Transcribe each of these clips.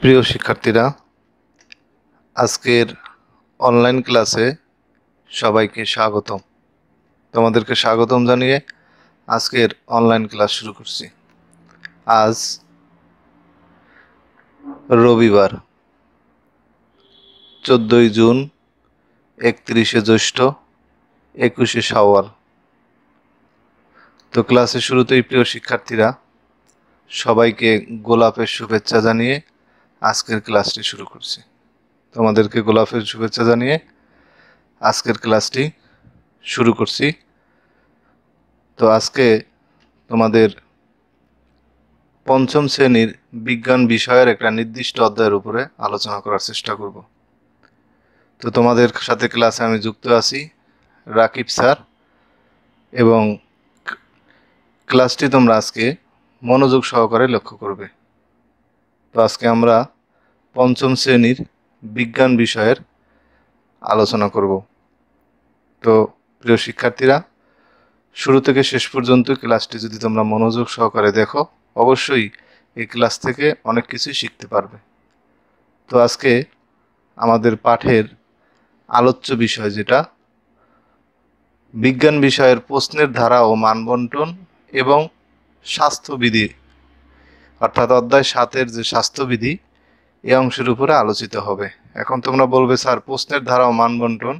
প্রিয় শিক্ষার্থীরা, আজকের অনলাইন ক্লাসে সবাইকে স্বাগতম। তোমাদেরকে স্বাগতম জানিয়ে আজকের অনলাইন ক্লাস শুরু করছি। আজ রবিবার 14ই জুন, 31শে জ্যৈষ্ঠ, 21শে শাওয়াল। তো ক্লাসের শুরুতেই প্রিয় শিক্ষার্থীরা সবাইকে গোলাপের শুভেচ্ছা জানিয়ে আজকের ক্লাসটি শুরু করছি। তোমাদেরকে গোলাপের শুভেচ্ছা জানিয়ে আজকের ক্লাসটি শুরু করছি। তো আজকে তোমাদের পঞ্চম শ্রেণীর বিজ্ঞান বিষয়ের একটা নির্দিষ্ট অধ্যায়ের উপরে আলোচনা করার চেষ্টা করব। তো তোমাদের সাথে ক্লাসে আমি যুক্ত আছি রাকিব স্যার, এবং ক্লাসটি তোমরা আজকে মনোযোগ সহকারে লক্ষ্য করবে। তো আজকে আমরা পঞ্চম শ্রেণীর বিজ্ঞান বিষয়ের আলোচনা করব। তো প্রিয় শিক্ষার্থীরা, শুরু থেকে শেষ পর্যন্ত ক্লাসটি যদি তোমরা মনোযোগ সহকারে দেখো, অবশ্যই এই ক্লাস থেকে অনেক কিছুই শিখতে পারবে। তো আজকে আমাদের পাঠের আলোচ্য বিষয় যেটা বিজ্ঞান বিষয়ের প্রশ্নের ধারা ও মানবন্টন এবং স্বাস্থ্যবিধি, অর্থাৎ অধ্যায় 7-এর যে স্বাস্থ্যবিধি, এই অংশের উপরে আলোচিত হবে। এখন তোমরা বলবে, স্যার প্রশ্নের ধারা ও মানবন্টন,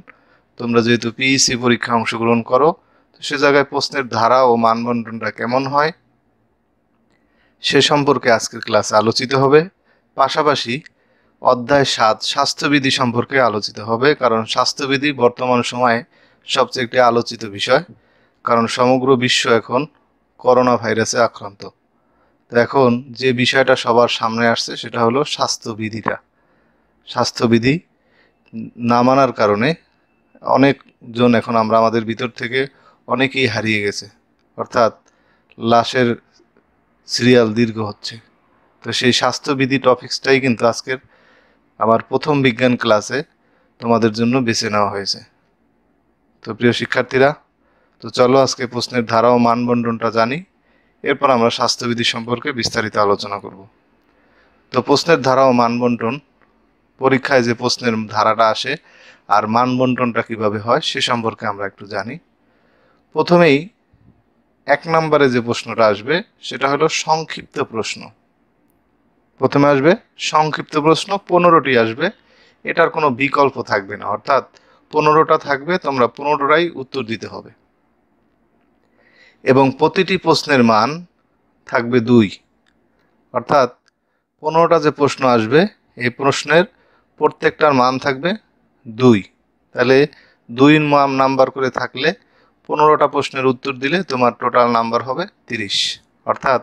তোমরা যেহেতু পিইসি পরীক্ষা অংশগ্রহণ করো, তো সে জায়গায় প্রশ্নের ধারা ও মানবন্টনটা কেমন হয় সে সম্পর্কে আজকের ক্লাসে আলোচিত হবে। পাশাপাশি অধ্যায় 7 স্বাস্থ্যবিধি সম্পর্কে আলোচিত হবে, কারণ স্বাস্থ্যবিধি বর্তমান সময়ে সবচেয়ে একটি আলোচিত বিষয়, কারণ সমগ্র বিশ্ব এখন করোনা ভাইরাসে আক্রান্ত। তো এখন যে বিষয়টা সবার সামনে আসছে সেটা হলো স্বাস্থ্যবিধিটা। স্বাস্থ্যবিধি না মানার কারণে অনেকজন এখন আমরা আমাদের ভিতর থেকে অনেকেই হারিয়ে গেছে, অর্থাৎ লাশের সিরিয়াল দীর্ঘ হচ্ছে। তো সেই স্বাস্থ্যবিধি টপিক্সটাই কিন্তু আজকের আমার প্রথম বিজ্ঞান ক্লাসে তোমাদের জন্য বেছে নেওয়া হয়েছে। তো প্রিয় শিক্ষার্থীরা, তো চলো আজকে প্রশ্নের ধারা ও মানবন্টনটা জানি, এরপর আমরা স্বাস্থ্যবিধি সম্পর্কে বিস্তারিত আলোচনা করব। তো প্রশ্নের ধারা ও মানবন্টন, পরীক্ষায় যে প্রশ্নের ধারাটা আসে আর মানবন্টনটা কিভাবে হয় সে সম্পর্কে আমরা একটু জানি। প্রথমেই 1 নম্বরে যে প্রশ্নটা আসবে সেটা হলো সংক্ষিপ্ত প্রশ্ন। প্রথমে আসবে সংক্ষিপ্ত প্রশ্ন, 15টি আসবে, এটার কোনো বিকল্প থাকবে না, অর্থাৎ 15টা থাকবে, তোমরা 15টাই উত্তর দিতে হবে, এবং প্রতিটি প্রশ্নের মান থাকবে 2, অর্থাৎ 15টা যে প্রশ্ন আসবে এই প্রশ্নের প্রত্যেকটার মান থাকবে 2। তাহলে 2 নাম্বার করে থাকলে 15টা প্রশ্নের উত্তর দিলে তোমার টোটাল নাম্বার হবে 30, অর্থাৎ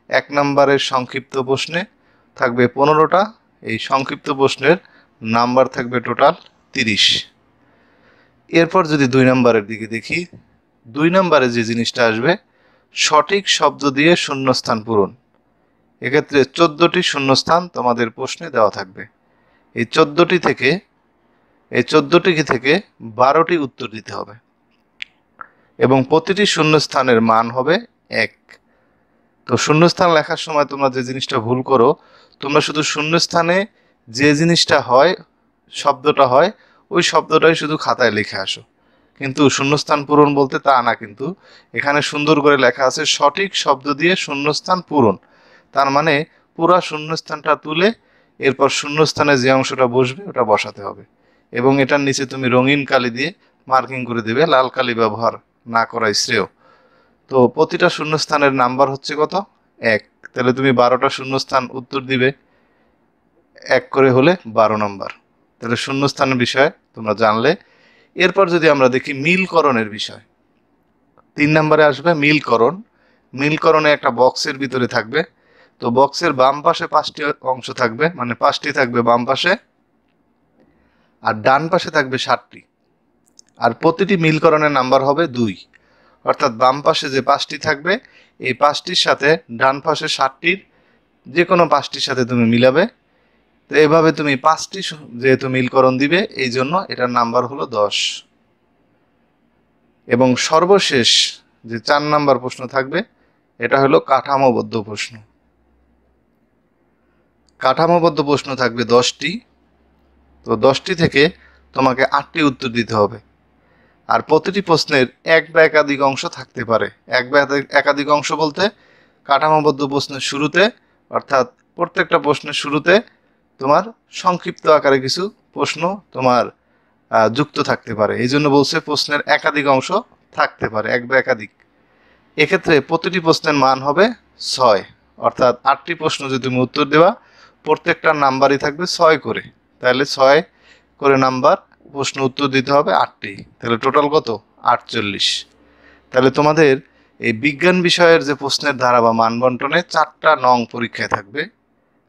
1 নম্বরের সংক্ষিপ্ত প্রশ্নে থাকবে 15টা, এই সংক্ষিপ্ত প্রশ্নের নাম্বার থাকবে টোটাল 30। এরপর যদি 2 নম্বরের দিকে দেখি, 2 নম্বরে যে জিনিসটা আসবে সঠিক শব্দ দিয়ে শূন্যস্থান পূরণ। এক্ষেত্রে 14টি শূন্যস্থান তোমাদের প্রশ্নে দেওয়া থাকবে। এই 14টি থেকে 12টি উত্তর দিতে হবে, এবং প্রতিটি শূন্যস্থানের মান হবে 1। তো শূন্যস্থান লেখার সময় তোমরা যে জিনিসটা ভুল করো, তোমরা শুধু শূন্যস্থানে যে জিনিসটা হয়, শব্দটা হয়, ওই শব্দটাই শুধু খাতায় লিখে আসো, কিন্তু শূন্যস্থান পূরণ বলতে তা না। কিন্তু এখানে সুন্দর করে লেখা আছে সঠিক শব্দ দিয়ে শূন্যস্থান পূরণ, তার মানে পুরা শূন্যস্থানটা তুলে এরপর শূন্যস্থানে যে অংশটা বসবে ওটা বসাতে হবে, এবং এটার নিচে তুমি রঙিন কালি দিয়ে মার্কিং করে দেবে, লাল কালি ব্যবহার না করাই শ্রেয়। তো প্রতিটা শূন্যস্থানের নাম্বার হচ্ছে কত? 1। তাহলে তুমি 12টা শূন্যস্থান উত্তর দিবে, 1 করে হলে 12 নাম্বার। তাহলে শূন্যস্থানের বিষয় তোমরা জানলে। এরপর যদি আমরা দেখি মিলকরণের বিষয়, 3 নম্বরে আসবে মিলকরণ। মিলকরণে একটা বক্সের ভিতরে থাকবে, তো বক্সের বাম পাশে 5টি অংশ থাকবে, মানে 5টি থাকবে বাম পাশে, আর ডান পাশে থাকবে 7টি, আর প্রতিটি মিলকরণের নাম্বার হবে 2, অর্থাৎ বাম পাশে যে 5টি থাকবে এই 5টির সাথে ডান পাশে 7টির যে কোনো 5টির সাথে তুমি মিলাবে। তো এভাবে তুমি 5টি যেহেতু মিলকরণ দিবে, এই জন্য এটার নাম্বার হলো 10। এবং সর্বশেষ যে 4 নাম্বার প্রশ্ন থাকবে এটা হলো কাঠামোবদ্ধ প্রশ্ন। কাঠামোবদ্ধ প্রশ্ন থাকবে 10টি। তো 10টি থেকে তোমাকে 8টি উত্তর দিতে হবে। আর প্রতিটি প্রশ্নের এক বা একাধিক অংশ থাকতে পারে। এক বা একাধিক অংশ বলতে কাঠামোবদ্ধ প্রশ্নের শুরুতে, অর্থাৎ প্রত্যেকটা প্রশ্নের শুরুতে তোমার সংক্ষিপ্ত আকারে কিছু প্রশ্ন তোমার যুক্ত থাকতে পারে। এই জন্য বলছে প্রশ্নের একাধিক অংশ থাকতে পারে, এক বা একাধিক। এক্ষেত্রে প্রতিটি প্রশ্নের মান হবে 6, অর্থাৎ 8টি প্রশ্ন যদি তুমি উত্তর দেওয়া, প্রত্যেকটার নাম্বারই থাকবে 6 করে। তাহলে 6 করে নাম্বার প্রশ্ন উত্তর দিতে হবে 8টি। তাহলে টোটাল কত? 48। তাহলে তোমাদের এই বিজ্ঞান বিষয়ের যে প্রশ্নের ধারা বা মান বন্টনে 4টা নং পরীক্ষায় থাকবে।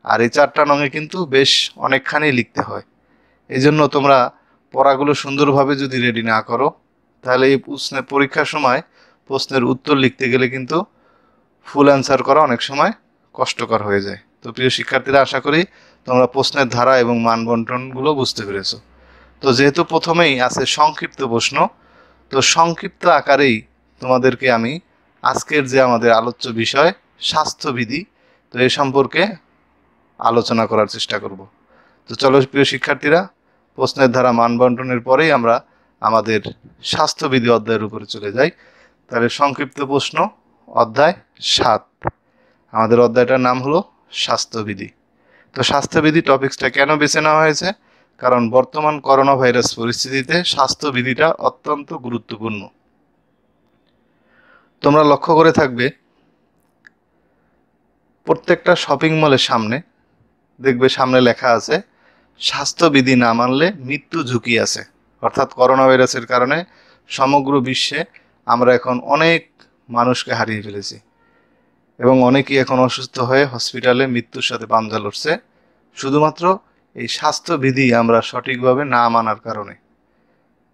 আর এই 4টা নঙে কিন্তু বেশ অনেকখানি লিখতে হয়। এই জন্য তোমরা পড়াগুলো সুন্দরভাবে যদি রেডি না করো, তাহলে এই প্রশ্নের পরীক্ষার সময় প্রশ্নের উত্তর লিখতে গেলে কিন্তু ফুল অ্যান্সার করা অনেক সময় কষ্টকর হয়ে যায়। তো প্রিয় শিক্ষার্থীরা, আশা করি তোমরা প্রশ্নের ধারা এবং মান বন্টনগুলো বুঝতে পেরেছো। তো যেহেতু প্রথমেই আছে সংক্ষিপ্ত প্রশ্ন, তো সংক্ষিপ্ত আকারেই তোমাদেরকে আমি আজকের যে আমাদের আলোচ্য বিষয় স্বাস্থ্যবিধি, তো এ সম্পর্কে আলোচনা করার চেষ্টা করব। তো চলো প্রিয় শিক্ষার্থীরা, প্রশ্নের ধারা মান বন্টনের পরেই আমরা আমাদের স্বাস্থ্যবিধি অধ্যায়ের উপরে চলে যাই। তাহলে সংক্ষিপ্ত প্রশ্ন, অধ্যায় 7। আমাদের অধ্যায়টার নাম হলো স্বাস্থ্যবিধি। তো স্বাস্থ্যবিধি টপিকসটা কেন বেছে নেওয়া হয়েছে? কারণ বর্তমান করোনা ভাইরাস পরিস্থিতিতে স্বাস্থ্যবিধিটা অত্যন্ত গুরুত্বপূর্ণ। তোমরা লক্ষ্য করে থাকবে প্রত্যেকটা শপিং মলের সামনে দেখবে সামনে লেখা আছে স্বাস্থ্যবিধি না মানলে মৃত্যু ঝুঁকি আছে। অর্থাৎ করোনা ভাইরাসের কারণে সমগ্র বিশ্বে আমরা এখন অনেক মানুষকে হারিয়ে ফেলেছি এবং অনেকেই এখন অসুস্থ হয়ে হসপিটালে মৃত্যুর সাথে পাঞ্জা লড়ছে, শুধুমাত্র এই স্বাস্থ্যবিধি আমরা সঠিকভাবে না মানার কারণে।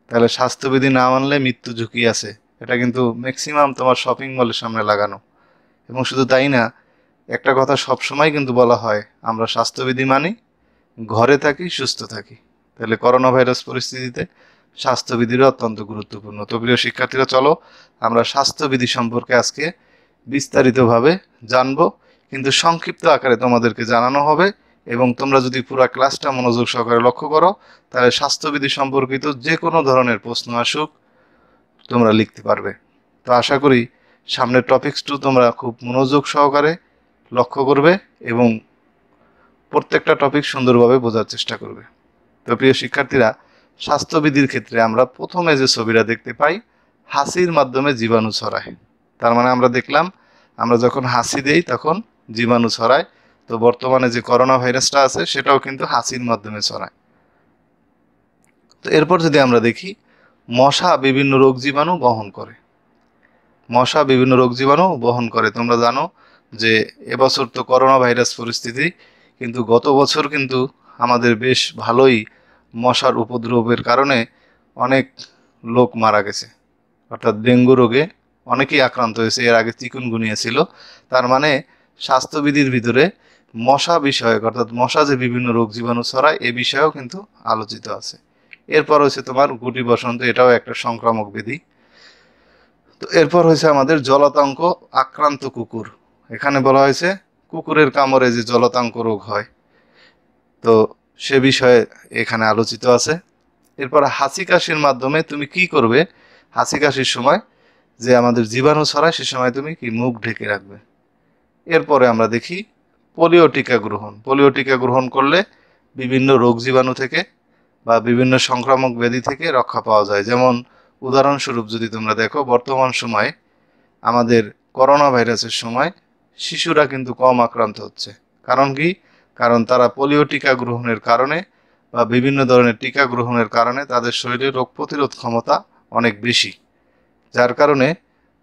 তাহলে স্বাস্থ্যবিধি না মানলে মৃত্যু ঝুঁকি আছে, এটা কিন্তু ম্যাক্সিমাম তোমার শপিং মলের সামনে লাগানো। এবং শুধু তাই না, একটা কথা সবসময় কিন্তু বলা হয়, আমরা স্বাস্থ্যবিধি মানি, ঘরে থাকি, সুস্থ থাকি। তাহলে করোনা ভাইরাস পরিস্থিতিতে স্বাস্থ্যবিধিরও অত্যন্ত গুরুত্বপূর্ণ। তো প্রিয় শিক্ষার্থীরা, চলো আমরা স্বাস্থ্যবিধি সম্পর্কে আজকে বিস্তারিতভাবে জানবো, কিন্তু সংক্ষিপ্ত আকারে তোমাদেরকে জানানো হবে। এবং তোমরা যদি পুরো ক্লাসটা মনোযোগ সহকারে লক্ষ্য করো, তাহলে স্বাস্থ্যবিধি সম্পর্কিত যে কোনো ধরনের প্রশ্ন আসুক তোমরা লিখতে পারবে। তো আশা করি সামনের টপিকসটু তোমরা খুব মনোযোগ সহকারে লক্ষ্য করবে এবং প্রত্যেকটা টপিক সুন্দরভাবে বোঝার চেষ্টা করবে। তো প্রিয় শিক্ষার্থীরা, স্বাস্থ্যবিধির ক্ষেত্রে আমরা প্রথমে যে ছবিটা দেখতে পাই, হাসির মাধ্যমে জীবাণু ছড়ায়। তার মানে আমরা দেখলাম, আমরা যখন হাসি দেই তখন জীবাণু ছড়ায়। তো বর্তমানে যে করোনা ভাইরাসটা আছে সেটাও কিন্তু হাসির মাধ্যমে ছড়ায়। তো এরপর যদি আমরা দেখি, মশা বিভিন্ন রোগ জীবাণু বহন করে। মশা বিভিন্ন রোগ জীবাণু বহন করে। তোমরা জানো যে এবছর তো করোনা ভাইরাস পরিস্থিতি, কিন্তু গত বছর কিন্তু আমাদের বেশ ভালোই মশার উপদ্রবের কারণে অনেক লোক মারা গেছে। অর্থাৎ ডেঙ্গু রোগে অনেকেই আক্রান্ত হয়েছে। এর আগে চিকুনগুনিয়া ছিল। তার মানে স্বাস্থ্যবিধির ভিতরে মশা বিষয়ক, অর্থাৎ মশা যে বিভিন্ন রোগ জীবাণু ছড়ায় এ বিষয়েও কিন্তু আলোচিত আছে। এরপর হচ্ছে তোমার গুটি বসন্ত, এটাও একটা সংক্রামক ব্যাধি। তো এরপর হয়েছে আমাদের জলাতঙ্ক আক্রান্ত কুকুর। এখানে বলা হয়েছে কুকুরের কামড়ে যে জলাতঙ্ক রোগ হয়, তো সে বিষয়ে এখানে আলোচিত আছে। এরপর হাসি কাশির মাধ্যমে তুমি কি করবে, হাসি কাশির সময় যে আমাদের জীবাণু ছড়ায় সে সময় তুমি কি মুখ ঢেকে রাখবে। এরপরে আমরা দেখি পোলিও টিকা গ্রহণ। পোলিও টিকা গ্রহণ করলে বিভিন্ন রোগ জীবাণু থেকে বা বিভিন্ন সংক্রামক ব্যাধি থেকে রক্ষা পাওয়া যায়। যেমন উদাহরণস্বরূপ যদি তোমরা দেখো, বর্তমান সময়ে আমাদের করোনা ভাইরাসের সময় শিশুরা কিন্তু কম আক্রান্ত হচ্ছে। কারণ কি? কারণ তারা পোলিও টিকা গ্রহণের কারণে বা বিভিন্ন ধরনের টিকা গ্রহণের কারণে তাদের শরীরে রোগ প্রতিরোধ ক্ষমতা অনেক বেশি, যার কারণে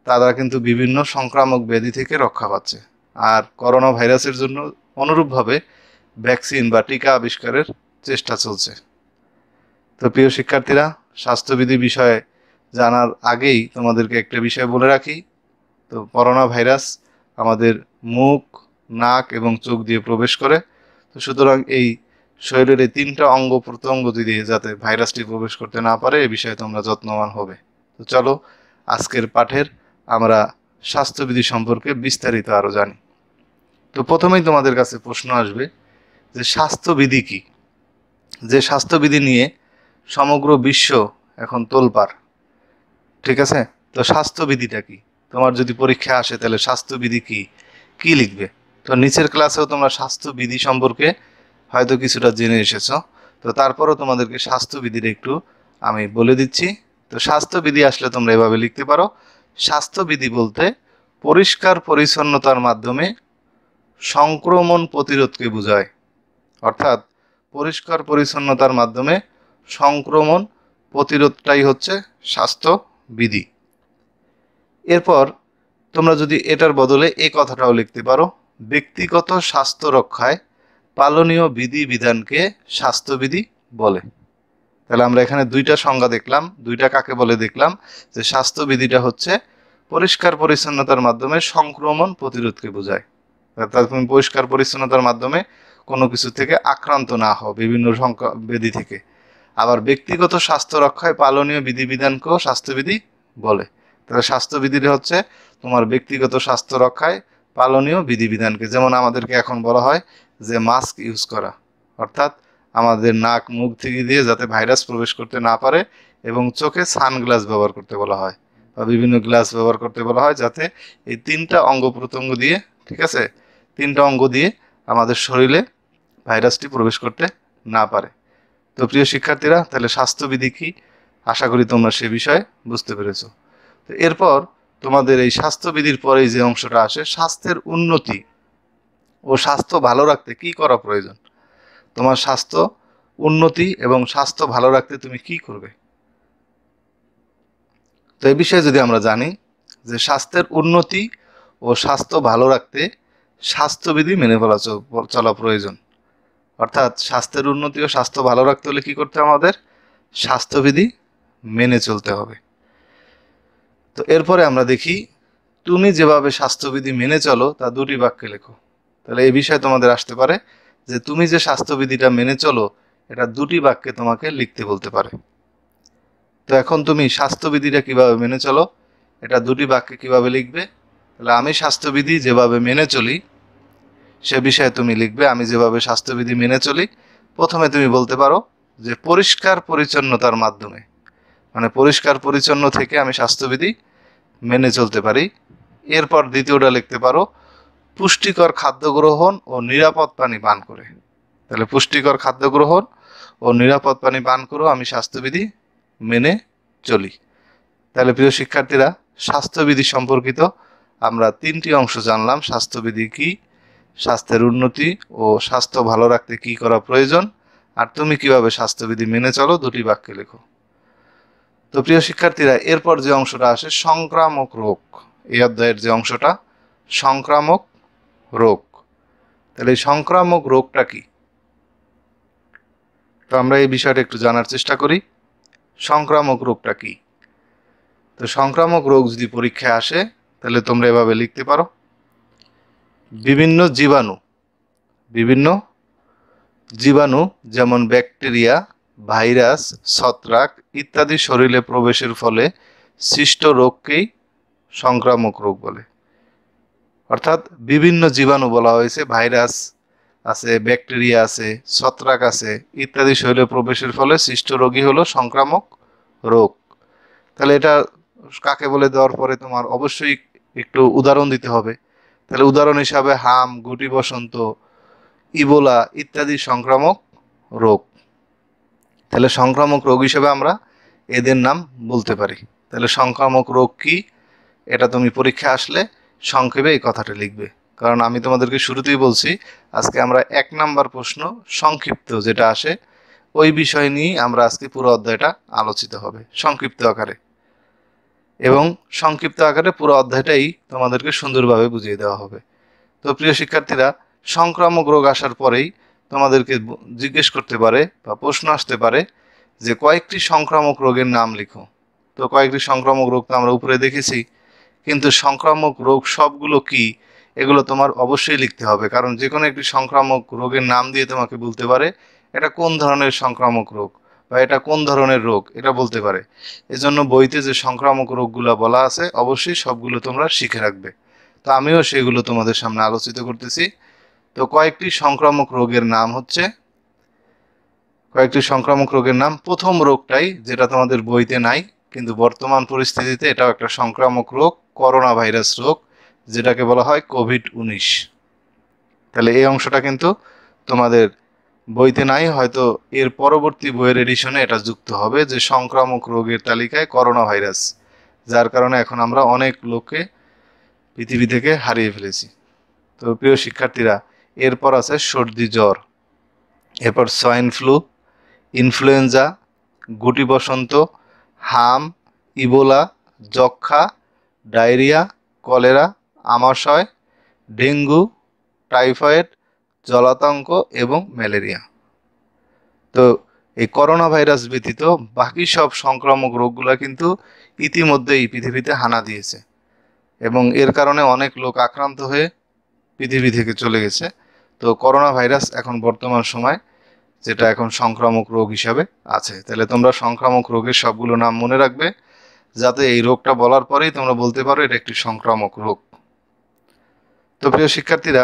তারা কিন্তু বিভিন্ন সংক্রামক ব্যাধি থেকে রক্ষা পাচ্ছে। আর করোনা ভাইরাসের জন্য অনুরূপভাবে ভ্যাকসিন বা টিকা আবিষ্কারের চেষ্টা চলছে। তো প্রিয় শিক্ষার্থীরা, স্বাস্থ্যবিধি বিষয়ে জানার আগেই তোমাদেরকে একটা বিষয় বলে রাখি। তো করোনা ভাইরাস আমাদের মুখ, নাক এবং চোখ দিয়ে প্রবেশ করে। তো সুতরাং এই শরীরের এই 3টা অঙ্গ প্রত্যঙ্গ দিয়ে যাতে ভাইরাসটি প্রবেশ করতে না পারে এ বিষয়ে তোমরা যত্নবান হবে। তো চলো আজকের পাঠের আমরা স্বাস্থ্যবিধি সম্পর্কে বিস্তারিত আরো জানি। তো প্রথমেই তোমাদের কাছে প্রশ্ন আসবে যে স্বাস্থ্যবিধি কি, যে স্বাস্থ্যবিধি নিয়ে সমগ্র বিশ্ব এখন তোলপাড়। ঠিক আছে, তো স্বাস্থ্যবিধিটা কি, তোমার যদি পরীক্ষা আসে তাহলে স্বাস্থ্যবিধি কি, কি লিখবে? তো নিচের ক্লাসেও তোমরা স্বাস্থ্যবিধি সম্পর্কে হয়তো কিছুটা জেনে এসেছো, তো তারপরও তোমাদেরকে স্বাস্থ্যবিধির একটু আমি বলে দিচ্ছি। তো স্বাস্থ্যবিধি আসলে তোমরা এভাবে লিখতে পারো, স্বাস্থ্যবিধি বলতে পরিষ্কার পরিচ্ছন্নতার মাধ্যমে সংক্রমণ প্রতিরোধকে বোঝায়। অর্থাৎ পরিষ্কার পরিচ্ছন্নতার মাধ্যমে সংক্রমণ প্রতিরোধটাই হচ্ছে স্বাস্থ্যবিধি। এরপর তোমরা যদি এটার বদলে এই কথাটাও লিখতে পারো, ব্যক্তিগত স্বাস্থ্য রক্ষায় পালনীয় বিধি বিধানকে স্বাস্থ্যবিধি বলে। তাহলে আমরা এখানে দুইটা সংজ্ঞা দেখলাম, দুইটা কাকে বলে দেখলাম, যে স্বাস্থ্যবিধিটা হচ্ছে পরিষ্কার পরিচ্ছন্নতার মাধ্যমে সংক্রমণ প্রতিরোধকে বোঝায়। অর্থাৎ তুমি পরিষ্কার পরিচ্ছন্নতার মাধ্যমে কোনো কিছু থেকে আক্রান্ত না হও, বিভিন্ন ব্যাধি থেকে। আবার ব্যক্তিগত স্বাস্থ্য রক্ষায় পালনীয় বিধিবিধানকেও স্বাস্থ্যবিধি বলে। তাহলে স্বাস্থ্যবিধিটা হচ্ছে তোমার ব্যক্তিগত স্বাস্থ্য রক্ষায় পালনীয় বিধিবিধানকে, যেমন আমাদেরকে এখন বলা হয় যে মাস্ক ইউজ করা, অর্থাৎ আমাদের নাক মুখ থেকে দিয়ে যাতে ভাইরাস প্রবেশ করতে না পারে, এবং চোখে সানগ্লাস ব্যবহার করতে বলা হয় বা বিভিন্ন গ্লাস ব্যবহার করতে বলা হয়, যাতে এই তিনটা অঙ্গ প্রত্যঙ্গ দিয়ে, ঠিক আছে, তিনটা অঙ্গ দিয়ে আমাদের শরীরে ভাইরাসটি প্রবেশ করতে না পারে। তো প্রিয় শিক্ষার্থীরা, তাহলে স্বাস্থ্যবিধি কি, আশা করি তোমরা সে বিষয়ে বুঝতে পেরেছো। তো এরপর তোমাদের এই স্বাস্থ্যবিধির পরেই যে অংশটা আসে, স্বাস্থ্যের উন্নতি ও স্বাস্থ্য ভালো রাখতে কি করা প্রয়োজন। তোমার স্বাস্থ্য উন্নতি এবং স্বাস্থ্য ভালো রাখতে তুমি কি করবে। তো এই বিষয়ে যদি আমরা জানি যে স্বাস্থ্যের উন্নতি ও স্বাস্থ্য ভালো রাখতে স্বাস্থ্যবিধি মেনে চলা প্রয়োজন। অর্থাৎ স্বাস্থ্যের উন্নতি ও স্বাস্থ্য ভালো রাখতে হলে কি করতে হবে, আমাদের স্বাস্থ্যবিধি মেনে চলতে হবে। তো এরপরে আমরা দেখি, তুমি যেভাবে স্বাস্থ্যবিধি মেনে চলো তা দুটি বাক্যে লেখো। তাহলে এই বিষয়ে তোমাদের আসতে পারে যে তুমি যে স্বাস্থ্যবিধিটা মেনে চলো এটা দুটি বাক্যে তোমাকে লিখতে বলতে পারে। তো এখন তুমি স্বাস্থ্যবিধিটা কিভাবে মেনে চলো এটা দুটি বাক্যে কিভাবে লিখবে। তাহলে আমি স্বাস্থ্যবিধি যেভাবে মেনে চলি সে বিষয়ে তুমি লিখবে, আমি যেভাবে স্বাস্থ্যবিধি মেনে চলি। প্রথমে তুমি বলতে পারো যে পরিষ্কার পরিচ্ছন্নতার মাধ্যমে, মানে পরিষ্কার পরিচ্ছন্ন থেকে আমি স্বাস্থ্যবিধি মেনে চলতে পারি। এরপর দ্বিতীয়টা লিখতে পারো পুষ্টিকর খাদ্য গ্রহণ ও নিরাপদ পানি পান করে। তাহলে পুষ্টিকর খাদ্য গ্রহণ ও নিরাপদ পানি পান করেও আমি স্বাস্থ্যবিধি মেনে চলি। তাহলে প্রিয় শিক্ষার্থীরা, স্বাস্থ্যবিধি সম্পর্কিত আমরা তিনটি অংশ জানলাম, স্বাস্থ্যবিধি কি, স্বাস্থ্যের উন্নতি ও স্বাস্থ্য ভালো রাখতে কি করা প্রয়োজন, আর তুমি কিভাবে স্বাস্থ্যবিধি মেনে চলো দুটি বাক্যে লেখো। তো প্রিয় শিক্ষার্থীরা, এরপর যে অংশটা আসে সংক্রামক রোগ, এই অধ্যায়ের যে অংশটা সংক্রামক রোগ। তাহলে এই সংক্রামক রোগটা কি, তো আমরা এই বিষয়টা একটু জানার চেষ্টা করি। সংক্রামক রোগটা কি? তো সংক্রামক রোগ যদি পরীক্ষায় আসে তাহলে তোমরা এভাবে লিখতে পারো, বিভিন্ন জীবাণু যেমন ব্যাকটেরিয়া, ভাইরাস, ছত্রাক ইত্যাদি শরীরে প্রবেশের ফলে সৃষ্ট রোগকেই সংক্রামক রোগ বলে। অর্থাৎ বিভিন্ন জীবাণু বলা হয়েছে, ভাইরাস আছে, ব্যাকটেরিয়া আছে, ছত্রাক আছে ইত্যাদি শরীরে প্রবেশের ফলে সৃষ্ট রোগই হলো সংক্রামক রোগ। তাহলে এটা কাকে বলে দেওয়ার পরে তোমার অবশ্যই একটু উদাহরণ দিতে হবে। তাহলে উদাহরণ হিসাবে হাম, গুটি বসন্ত, ইবোলা ইত্যাদি সংক্রামক রোগ। তাহলে সংক্রামক রোগ হিসেবে আমরা এদের নাম বলতে পারি। তাহলে সংক্রামক রোগ কি এটা তুমি পরীক্ষা আসলে সংক্ষেপে এই কথাটা লিখবে, কারণ আমি তোমাদেরকে শুরুতেই বলছি আজকে আমরা 1 নাম্বার প্রশ্ন সংক্ষিপ্ত যেটা আসে ওই বিষয় নিয়ে আমরা আজকে পুরো অধ্যায়টা আলোচিত হবে সংক্ষিপ্ত আকারে, এবং সংক্ষিপ্ত আকারে পুরো অধ্যায়টাই তোমাদেরকে সুন্দরভাবে বুঝিয়ে দেওয়া হবে। তো প্রিয় শিক্ষার্থীরা, সংক্রামক রোগ আসার পরেই তোমাদেরকে জিজ্ঞেস করতে পারে বা প্রশ্ন আসতে পারে যে কয়েকটি সংক্রামক রোগের নাম লিখো। তো কয়েকটি সংক্রামক রোগ তো আমরা উপরে দেখেছি, কিন্তু সংক্রামক রোগ সবগুলো কি এগুলো তোমার অবশ্যই লিখতে হবে, কারণ যে কোনো একটি সংক্রামক রোগের নাম দিয়ে তোমাকে বলতে পারে এটা কোন ধরনের সংক্রামক রোগ বা এটা কোন ধরনের রোগ এটা বলতে পারে। এজন্য বইতে যে সংক্রামক রোগগুলো বলা আছে অবশ্যই সবগুলো তোমরা শিখে রাখবে। তো আমিও সেগুলো তোমাদের সামনে আলোচিত করতেছি। তো কয়েকটি সংক্রামক রোগের নাম হচ্ছে, প্রথম রোগটাই যেটা তোমাদের বইতে নাই কিন্তু বর্তমান পরিস্থিতিতে এটাও একটা সংক্রামক রোগ, করোনা ভাইরাস রোগ, যেটাকে বলা হয় কোভিড-19। তাহলে এই অংশটা কিন্তু তোমাদের বইতে নাই, হয়তো এর পরবর্তী বইয়ের এডিশনে এটা যুক্ত হবে যে সংক্রামক রোগের তালিকায় করোনা ভাইরাস, যার কারণে এখন আমরা অনেক লোককে পৃথিবী থেকে হারিয়ে ফেলেছি। তো প্রিয় শিক্ষার্থীরা, এরপর আছে সর্দি জ্বর, এরপর সোয়াইন ফ্লু, ইনফ্লুয়েঞ্জা, গুটি বসন্ত, হাম, ইবোলা, যক্ষ্মা, ডায়রিয়া, কলেরা, আমাশয়, ডেঙ্গু, টাইফয়েড, জলাতঙ্ক এবং ম্যালেরিয়া। তো এই করোনা ভাইরাস ব্যতীত বাকি সব সংক্রামক রোগগুলা কিন্তু ইতিমধ্যেই পৃথিবীতে হানা দিয়েছে এবং এর কারণে অনেক লোক আক্রান্ত হয়ে পৃথিবী থেকে চলে গেছে। তো করোনা ভাইরাস এখন বর্তমান সময় যেটা এখন সংক্রামক রোগ হিসাবে আছে। তাহলে তোমরা সংক্রামক রোগের সবগুলো নাম মনে রাখবে, যাতে এই রোগটা বলার পরেই তোমরা বলতে পারো এটা একটি সংক্রামক রোগ। তো প্রিয় শিক্ষার্থীরা,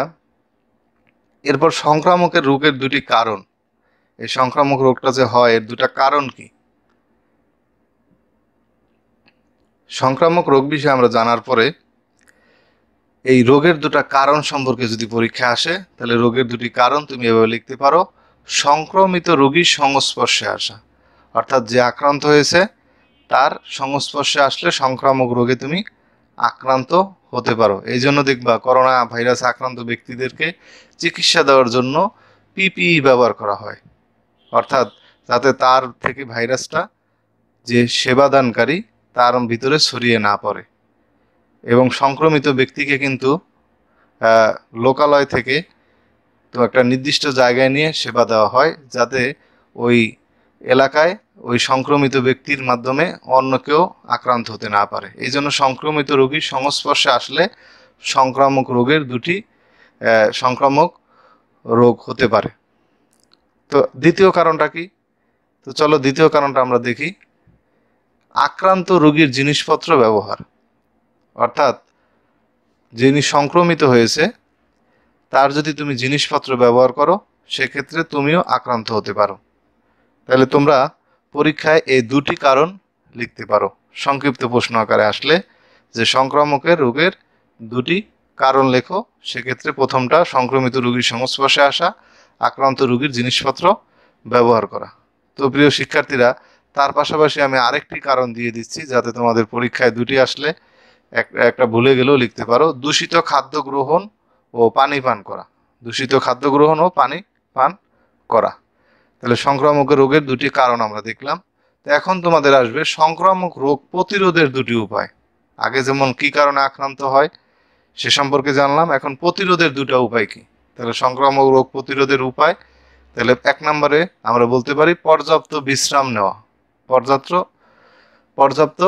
এরপর সংক্রামকের রোগের দুটি কারণ, এই সংক্রামক রোগটা যে হয় এর দুটা কারণ কি। সংক্রামক রোগ বিষয়ে আমরা জানার পরে এই রোগের দুটা কারণ সম্পর্কে যদি পরীক্ষা আসে, তাহলে রোগের দুটি কারণ তুমি এভাবে লিখতে পারো: সংক্রমিত রোগীর সংস্পর্শে আসা, অর্থাৎ যে আক্রান্ত হয়েছে তার সংস্পর্শে আসলে সংক্রামক রোগে তুমি আক্রান্ত হতে পারো। এই জন্য দেখবা করোনা ভাইরাস আক্রান্ত ব্যক্তিদেরকে চিকিৎসা দেওয়ার জন্য পিপিই ব্যবহার করা হয়, অর্থাৎ যাতে তার থেকে ভাইরাসটা যে সেবাদানকারী তার ভিতরে ছড়িয়ে না পড়ে। এবং সংক্রমিত ব্যক্তিকে কিন্তু লোকালয় থেকে তো একটা নির্দিষ্ট জায়গায় নিয়ে সেবা দেওয়া হয়, যাতে ওই এলাকায় ওই সংক্রমিত ব্যক্তির মাধ্যমে অন্য কেউ আক্রান্ত হতে না পারে। এই জন্য সংক্রমিত রোগীর সংস্পর্শে আসলে সংক্রামক রোগের দুটি সংক্রামক রোগ হতে পারে। তো দ্বিতীয় কারণটা কি? তো চলো দ্বিতীয় কারণটা আমরা দেখি। আক্রান্ত রোগীর জিনিসপত্র ব্যবহার, অর্থাৎ যিনি সংক্রমিত হয়েছে তার যদি তুমি জিনিসপত্র ব্যবহার করো সেক্ষেত্রে তুমিও আক্রান্ত হতে পারো। তাহলে তোমরা পরীক্ষায় এই দুটি কারণ লিখতে পারো সংক্ষিপ্ত প্রশ্ন আকারে আসলে, যে সংক্রামকের রোগের দুটি কারণ লেখো। সেক্ষেত্রে প্রথমটা সংক্রমিত রোগীর সংস্পর্শে আসা, আক্রান্ত রোগীর জিনিসপত্র ব্যবহার করা। তো প্রিয় শিক্ষার্থীরা, তার পাশাপাশি আমি আরেকটি কারণ দিয়ে দিচ্ছি যাতে তোমাদের পরীক্ষায় দুটি আসলে একটা ভুলে গেলেও লিখতে পারো: দূষিত খাদ্য গ্রহণ ও পানি পান করা। দূষিত খাদ্য গ্রহণ ও পানি পান করা। তাহলে সংক্রামক রোগের দুটি কারণ আমরা দেখলাম। তো এখন তোমাদের আসবে সংক্রামক রোগ প্রতিরোধের দুটি উপায়। আগে যেমন কি কারণে আক্রান্ত হয় সে সম্পর্কে জানলাম, এখন প্রতিরোধের দুটো উপায় কি। তাহলে সংক্রামক রোগ প্রতিরোধের উপায়, তাহলে 1 নম্বরে আমরা বলতে পারি পর্যাপ্ত বিশ্রাম নেওয়া। পর্যাপ্ত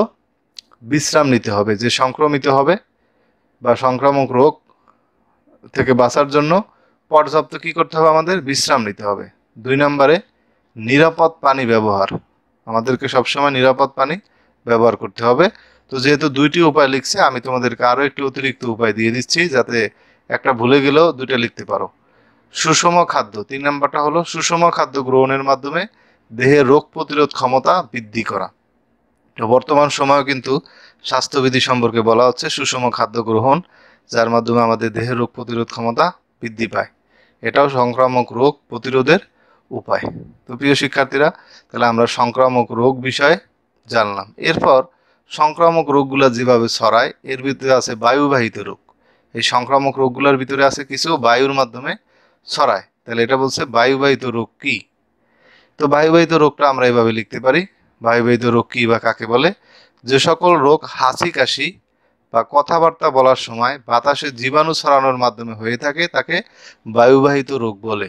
বিশ্রাম নিতে হবে। যে সংক্রমিত হবে বা সংক্রামক রোগ থেকে বাঁচার জন্য পর্যাপ্ত কি করতে হবে? আমাদের বিশ্রাম নিতে হবে। 2 নম্বরে নিরাপদ পানি ব্যবহার, আমাদেরকে সবসময় নিরাপদ পানি ব্যবহার করতে হবে। তো যেহেতু দুইটি উপায় লিখছে, আমি তোমাদেরকে আরও একটি অতিরিক্ত উপায় দিয়ে দিচ্ছি যাতে একটা ভুলে গেলেও দুইটা লিখতে পারো। সুষম খাদ্য, 3 নম্বরটা হলো সুষম খাদ্য গ্রহণের মাধ্যমে দেহের রোগ প্রতিরোধ ক্ষমতা বৃদ্ধি করা। তো বর্তমান সময়েও কিন্তু স্বাস্থ্যবিধি সম্পর্কে বলা হচ্ছে সুষম খাদ্য গ্রহণ, যার মাধ্যমে আমাদের দেহের রোগ প্রতিরোধ ক্ষমতা বৃদ্ধি পায়। এটাও সংক্রামক রোগ প্রতিরোধের উপায়। তো প্রিয় শিক্ষার্থীরা, তাহলে আমরা সংক্রামক রোগ বিষয়ে জানলাম। এরপর সংক্রামক রোগগুলো যেভাবে ছড়ায় এর ভিতরে আছে বায়ুবাহিত রোগ। এই সংক্রামক রোগগুলোর ভিতরে আছে কিছু বায়ুর মাধ্যমে ছড়ায়। তাহলে এটা বলছে বায়ুবাহিত রোগ কি। তো বায়ুবাহিত রোগটা আমরা এভাবে লিখতে পারি: বায়ুবাহিত রোগ কি বা কাকে বলে? যে সকল রোগ হাঁচি কাশি বা কথাবার্তা বলার সময় বাতাসে জীবাণু ছড়ানোর মাধ্যমে হয়ে থাকে তাকে বায়ুবাহিত রোগ বলে।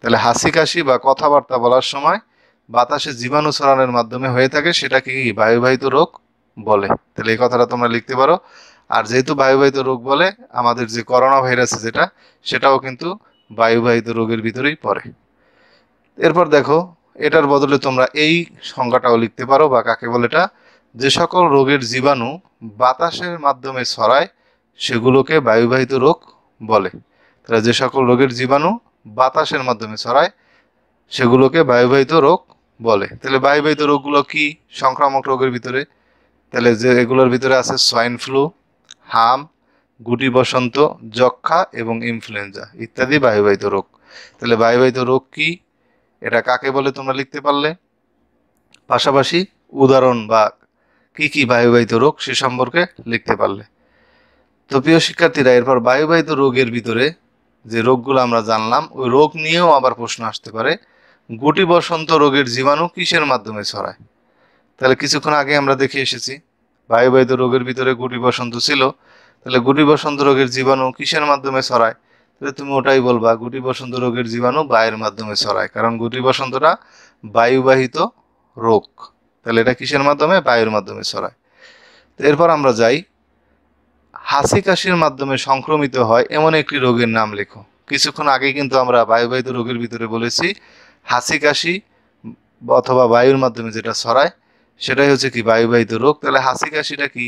তাহলে হাঁচি কাশি বা কথাবার্তা বলার সময় বাতাসে জীবাণু ছড়ানোর মাধ্যমে হয়ে থাকে সেটাকে কি বায়ুবাহিত রোগ বলে। তাহলে এই কথাটা তোমরা লিখতে পারো। আর যেহেতু বায়ুবাহিত রোগ বলে, আমাদের যে করোনা ভাইরাস সেটাও কিন্তু বায়ুবাহিত রোগের ভিতরেই পড়ে। এরপর দেখো, এটার বদলে তোমরা এই সংজ্ঞাটাও লিখতে পারো বা কাকে বলে এটা: যে সকল রোগের জীবাণু বাতাসের মাধ্যমে ছড়ায় সেগুলোকে বায়ুবাহিত রোগ বলে। তাহলে যে সকল রোগের জীবাণু বাতাসের মাধ্যমে ছড়ায় সেগুলোকে বায়ুবাহিত রোগ বলে। তাহলে বায়ুবাহিত রোগগুলো কি সংক্রামক রোগের ভিতরে? তাহলে যে এগুলোর ভিতরে আছে সোয়াইন ফ্লু, হাম, গুটি বসন্ত, যক্ষা এবং ইনফ্লুয়েঞ্জা ইত্যাদি বায়ুবাহিত রোগ। তাহলে বায়ুবাহিত রোগ কি, এটা কাকে বলে তোমরা লিখতে পারলে, পাশাপাশি উদাহরণ বা কি কি বায়ুবাহিত রোগ সে সম্পর্কে লিখতে পারলে। তো প্রিয় শিক্ষার্থীরা, এরপর বায়ুবাহিত রোগের ভিতরে যে রোগগুলো আমরা জানলাম ওই রোগ নিয়েও আবার প্রশ্ন আসতে পারে। গুটি বসন্ত রোগের জীবাণু কিসের মাধ্যমে ছড়ায়? তাহলে কিছুক্ষণ আগে আমরা দেখে এসেছি বায়ুবাহিত রোগের ভিতরে গুটি বসন্ত ছিল। তাহলে গুটি বসন্ত রোগের জীবাণু কিসের মাধ্যমে ছড়ায়? তাহলে তুমি ওটাই বলবা, গুটি বসন্ত রোগের জীবাণু বায়ুর মাধ্যমে ছড়ায়, কারণ গুটি বসন্তটা বায়ুবাহিত রোগ। তাহলে এটা কিসের মাধ্যমে? বায়ুর মাধ্যমে ছড়ায়। এরপর আমরা যাই, হাসি কাশির মাধ্যমে সংক্রমিত হয় এমন একটি রোগের নাম লেখো। কিছুক্ষণ আগে কিন্তু আমরা বায়ুবাহিত রোগের ভিতরে বলেছি হাসি কাশি অথবা বায়ুর মাধ্যমে যেটা ছড়ায় সেটাই হচ্ছে কি বায়ুবাহিত রোগ। তাহলে হাসি কাশিটা কি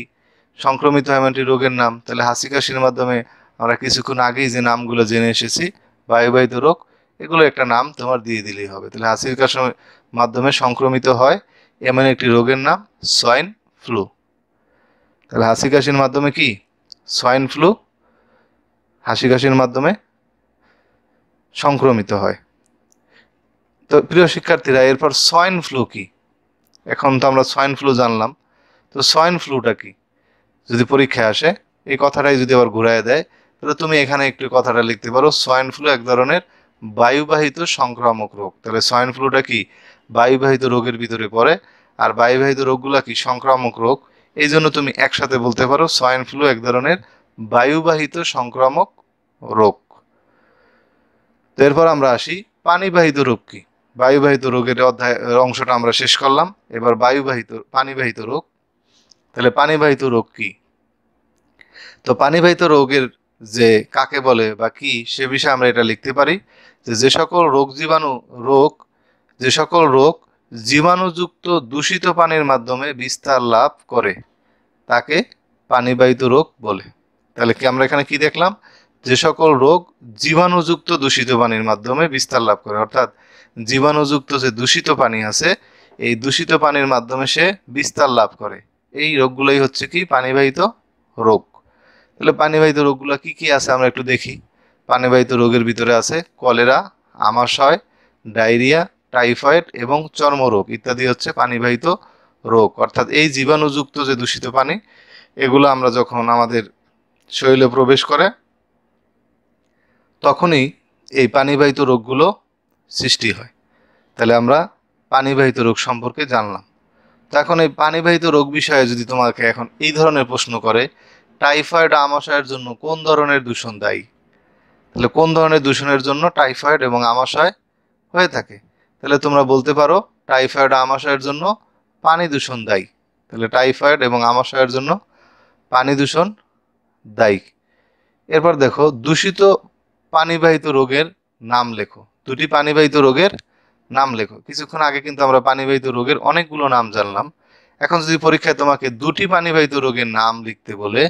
সংক্রমিত হয় এমন একটি রোগের নাম। তাহলে হাসি কাশির মাধ্যমে আমরা কিছুক্ষণ আগেই যে নামগুলো জেনে এসেছি বায়ুবাহিত রোগ, এগুলো একটা নাম তোমার দিয়ে দিলেই হবে। তাহলে হাসি কাশির মাধ্যমে সংক্রমিত হয় এমন একটি রোগের নাম সোয়াইন ফ্লু। তাহলে হাসি কাশির মাধ্যমে কি? সোয়াইন ফ্লু হাসি কাশির মাধ্যমে সংক্রমিত হয়। তো প্রিয় শিক্ষার্থীরা, এরপর সোয়াইন ফ্লু কি? এখন তো আমরা সোয়াইন ফ্লু জানলাম, তো সোয়াইন ফ্লুটা কি যদি পরীক্ষায় আসে, এই কথাটাই যদি আবার ঘুরায় দেয়, তাহলে তুমি এখানে একটু কথাটা লিখতে পারো, সোয়াইন ফ্লু এক ধরনের বায়ুবাহিত সংক্রামক রোগ। তাহলে সোয়াইন ফ্লুটা কি বায়ুবাহিত রোগের ভিতরে পড়ে, আর বায়ুবাহিত রোগগুলা কি সংক্রামক রোগ। এই জন্য তুমি একসাথে বলতে পারো সোয়াইন ফ্লু এক ধরনের বায়ুবাহিত সংক্রামক রোগ। তো এরপর আমরা আসি পানিবাহিত রোগ কি। বায়ুবাহিত রোগের অংশটা আমরা শেষ করলাম, এবার পানিবাহিত রোগ। তাহলে পানিবাহিত রোগ কি? তো পানিবাহিত রোগের যে কাকে বলে বা কি সে বিষয়ে আমরা এটা লিখতে পারি যে সকল রোগ জীবাণুযুক্ত দূষিত পানির মাধ্যমে বিস্তার লাভ করে তাকে পানিবাহিত রোগ বলে। তাহলে কি আমরা এখানে কি দেখলাম? যে সকল রোগ জীবাণুযুক্ত দূষিত পানির মাধ্যমে বিস্তার লাভ করে, অর্থাৎ জীবাণুযুক্ত যে দূষিত পানি আছে এই দূষিত পানির মাধ্যমে সে বিস্তার লাভ করে, এই রোগগুলোই হচ্ছে কি পানিবাহিত রোগ। তাহলে পানিবাহিত রোগগুলো কি কি আছে আমরা একটু দেখি। পানিবাহিত রোগের ভিতরে আছে কলেরা, আমাশয়, ডায়রিয়া, টাইফয়েড এবং চর্মরোগ ইত্যাদি হচ্ছে পানিবাহিত রোগ। অর্থাৎ এই জীবাণুযুক্ত যে দূষিত পানি এগুলো আমরা যখন আমাদের শরীরে প্রবেশ করে তখনই এই পানিবাহিত রোগগুলো সৃষ্টি হয়। তাহলে আমরা পানিবাহিত রোগ সম্পর্কে জানলাম। তো এখন এই পানিবাহিত রোগ বিষয়ে যদি তোমাকে এখন এই ধরনের প্রশ্ন করে, টাইফয়েড আমাশয়ের জন্য কোন ধরনের দূষণ দায়ী? তাহলে কোন ধরনের দূষণের জন্য টাইফয়েড এবং আমাশয় হয়ে থাকে? তাহলে তোমরা বলতে পারো টাইফয়েড আমাশয়ের জন্য পানি দূষণ দায়ী। তাহলে টাইফয়েড এবং আমাশয়ের জন্য পানি দূষণ দায়ী। এরপর দেখো দূষিত পানিবাহিত রোগের নাম লেখো। দুটি পানিবাহিত রোগের নাম লেখো। কিছুক্ষণ আগে কিন্তু আমরা পানিবাহিত রোগের অনেকগুলো নাম জানলাম। এখন যদি পরীক্ষায় তোমাকে দুটি পানিবাহিত রোগের নাম লিখতে বলে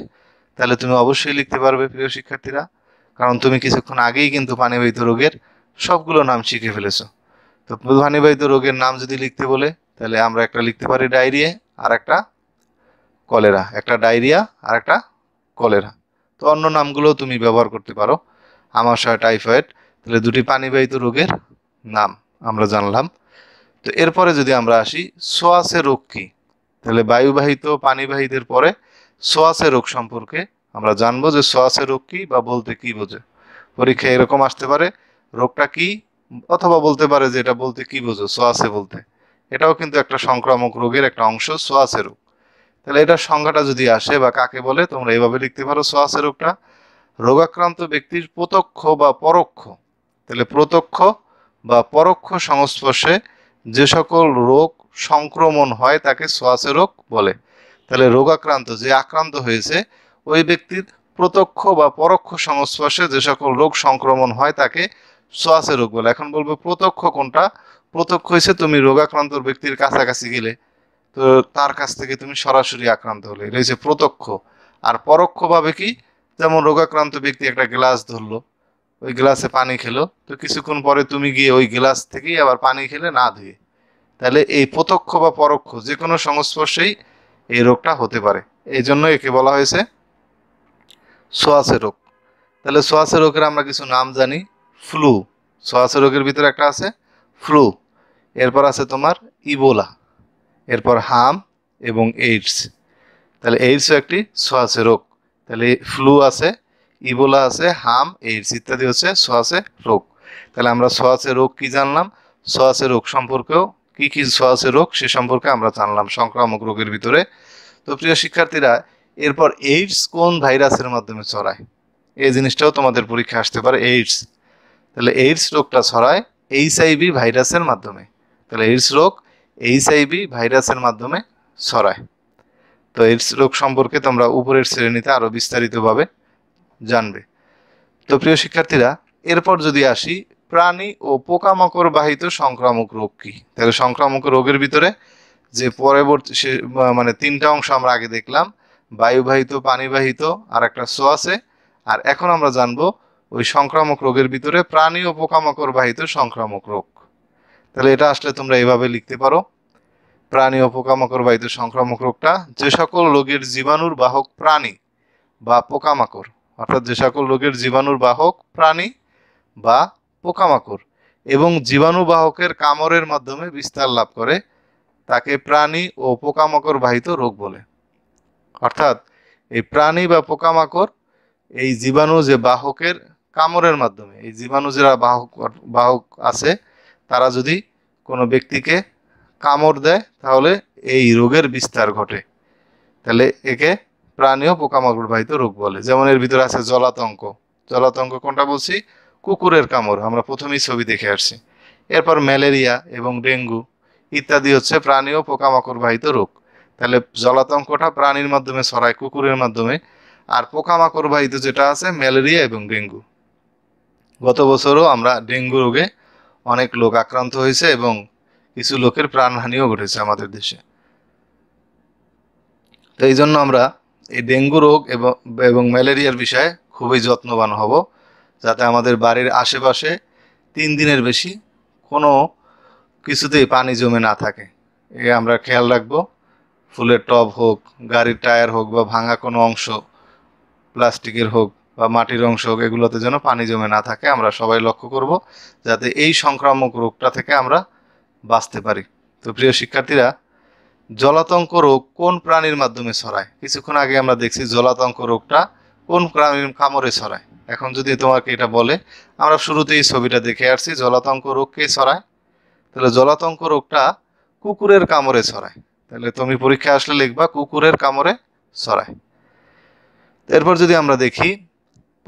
তাহলে তুমি অবশ্যই লিখতে পারবে প্রিয় শিক্ষার্থীরা, কারণ তুমি কিছুক্ষণ আগেই কিন্তু পানিবাহিত রোগের সবগুলো নাম শিখে ফেলেছো। তো পানিবাহিত রোগের নাম যদি লিখতে বলে তাহলে আমরা একটা লিখতে পারি ডায়রিয়া আর একটা কলেরা, একটা ডায়রিয়া আর একটা কলেরা। তো অন্য নামগুলো তুমি ব্যবহার করতে পারো, আমাশয়, টাইফয়েড। তাহলে দুটি পানিবাহিত রোগের নাম আমরা জানলাম। তো এরপরে যদি আমরা আসি সোয়াসে রোগ কি, তাহলে বায়ুবাহিত পানিবাহিতের পরে সোয়াসে রোগ সম্পর্কে আমরা জানবো যে সোয়াসে রোগ কি বা বলতে কি বোঝো। পরীক্ষায় এরকম আসতে পারে রোগটা কি, অথবা বলতে পারে যে এটা বলতে কি বোঝো সোয়াসে বলতে। এটাও কিন্তু একটা সংক্রামক রোগের একটা অংশ সোয়াসে রোগ। তাহলে এটার সংজ্ঞাটা যদি আসে বা কাকে বলে তোমরা এইভাবে লিখতে পারো সোয়াসে রোগটা রোগাক্রান্ত ব্যক্তির প্রত্যক্ষ বা পরোক্ষ, তাহলে প্রত্যক্ষ বা পরোক্ষ সংস্পর্শে যে সকল রোগ সংক্রমণ হয় তাকে সোয়াসে রোগ বলে। তাহলে রোগাক্রান্ত যে আক্রান্ত হয়েছে ওই ব্যক্তির প্রত্যক্ষ বা পরোক্ষ সংস্পর্শে যে সকল রোগ সংক্রমণ হয় তাকে সোয়াসে রোগ বলে। এখন বলবো প্রত্যক্ষ কোনটা? প্রত্যক্ষ হয়েছে তুমি রোগাক্রান্ত ব্যক্তির কাছাকাছি গেলে, তো তার কাছ থেকে তুমি সরাসরি আক্রান্ত হলে, এটা হচ্ছে প্রত্যক্ষ। আর পরোক্ষভাবে কি, যেমন রোগাক্রান্ত ব্যক্তি একটা গ্লাস ধরলো, ওই গ্লাসে পানি খেলো, তো কিছুক্ষণ পরে তুমি গিয়ে ওই গ্লাস থেকেই আবার পানি খেলে না ধুয়ে, তাহলে এই প্রত্যক্ষ বা পরোক্ষ যে কোনো সংস্পর্শেই এই রোগটা হতে পারে। এই জন্য একে বলা হয়েছে ছোঁয়াচে রোগ। তাহলে ছোঁয়াচে রোগের আমরা কিছু নাম জানি। ফ্লু, ছোঁয়াচে রোগের ভিতরে একটা আছে ফ্লু। এরপর আছে তোমার ইবোলা, এরপর হাম এবং এইডস। তাহলে এইডসও একটি ছোঁয়াচে রোগ। তাহলে ফ্লু আছে, ইবোলা আছে, হাম, এইডস ইত্যাদি হচ্ছে ছোঁয়াচে রোগ। তাহলে আমরা ছোঁয়াচে রোগ কি জানলাম, ছোঁয়াচে রোগ সম্পর্কেও কি কি ছোঁয়াচে রোগ সে সম্পর্কে আমরা জানলাম সংক্রামক রোগের ভিতরে। তো প্রিয় শিক্ষার্থীরা, এরপর এইডস কোন ভাইরাসের মাধ্যমে ছড়ায়, এই জিনিসটাও তোমাদের পরীক্ষা আসতে পারে। এইডস, তাহলে এইডস রোগটা ছড়ায় এইচআইভি ভাইরাসের মাধ্যমে। তাহলে এইডস রোগ এইচআইভি ভাইরাসের মাধ্যমে ছড়ায়। তো এইডস রোগ সম্পর্কে তোমরা উপরের শ্রেণীতে আরো বিস্তারিতভাবে জানবে। তো প্রিয় শিক্ষার্থীরা, এরপর যদি আসি প্রাণী ও পোকামাকড় বাহিত সংক্রামক রোগ কি। তাহলে সংক্রামক রোগের ভিতরে যে পরবর্তী মানে তিনটা অংশ আমরা আগে দেখলাম, বায়ুবাহিত, পানিবাহিত আর একটা ছোঁয়াচে। আর এখন আমরা জানবো ওই সংক্রামক রোগের ভিতরে প্রাণী ও পোকামাকড় বাহিত সংক্রামক রোগ। তাহলে এটা আসলে তোমরা এভাবে লিখতে পারো, প্রাণী ও পোকামাকড় বাহিত সংক্রামক রোগটা যে সকল রোগের জীবাণুর বাহক প্রাণী বা পোকামাকড়, অর্থাৎ যে সকল রোগের জীবাণুর বাহক প্রাণী বা পোকামাকড় এবং জীবাণুবাহকের কামড়ের মাধ্যমে বিস্তার লাভ করে তাকে প্রাণী ও পোকামাকড় বাহিত রোগ বলে। অর্থাৎ এই প্রাণী বা পোকামাকড় এই জীবাণু যে বাহকের কামড়ের মাধ্যমে, এই জীবাণু যারা বাহক বাহক আছে তারা যদি কোনো ব্যক্তিকে কামড় দেয় তাহলে এই রোগের বিস্তার ঘটে। তাহলে একে প্রাণী ও পোকামাকড় বাহিত রোগ বলে। যেমন এর ভিতরে আছে জলাতঙ্ক। জলাতঙ্ক কোনটা বলছি, কুকুরের কামড়, আমরা প্রথমেই ছবি দেখে আসছি। এরপর ম্যালেরিয়া এবং ডেঙ্গু ইত্যাদি হচ্ছে প্রাণী ও পোকামাকড় বাহিত রোগ। তাহলে জলাতঙ্কটা প্রাণীর মাধ্যমে ছড়ায়, কুকুরের মাধ্যমে। আর পোকামাকড় বাহিত যেটা আছে ম্যালেরিয়া এবং ডেঙ্গু। গত বছরও আমরা ডেঙ্গু রোগে অনেক লোক আক্রান্ত হয়েছে এবং কিছু লোকের প্রাণহানিও ঘটেছে আমাদের দেশে। তো এই জন্য আমরা এই ডেঙ্গু রোগ এবং ম্যালেরিয়ার বিষয়ে খুবই যত্নবান হব, যাতে আমাদের বাড়ির আশেপাশে 3 দিনের বেশি কোনো কিছুতেই পানি জমে না থাকে। এ আমরা খেয়াল রাখবো। ফুলের টব হোক, গাড়ির টায়ার হোক, বা ভাঙা কোনো অংশ প্লাস্টিকের হোক বা মাটির অংশ হোক, এগুলোতে যেন পানি জমে না থাকে আমরা সবাই লক্ষ্য করব, যাতে এই সংক্রামক রোগটা থেকে আমরা বাঁচতে পারি। তো প্রিয় শিক্ষার্থীরা, জলাতঙ্ক রোগ কোন প্রাণীর মাধ্যমে ছড়ায়? কিছুক্ষণ আগে আমরা দেখছি জলাতঙ্ক রোগটা কোন প্রাণীর কামড়ে ছড়ায়। এখন যদি তোমাকে এটা বলে, আমরা শুরুতেই ছবিটা দেখে আসছি, জলাতঙ্ক রোগ কে ছড়ায়? তাহলে জলাতঙ্ক রোগটা কুকুরের কামড়ে ছড়ায়। তাহলে তুমি পরীক্ষা আসলে লিখবা কুকুরের কামড়ে ছড়ায়। এরপর যদি আমরা দেখি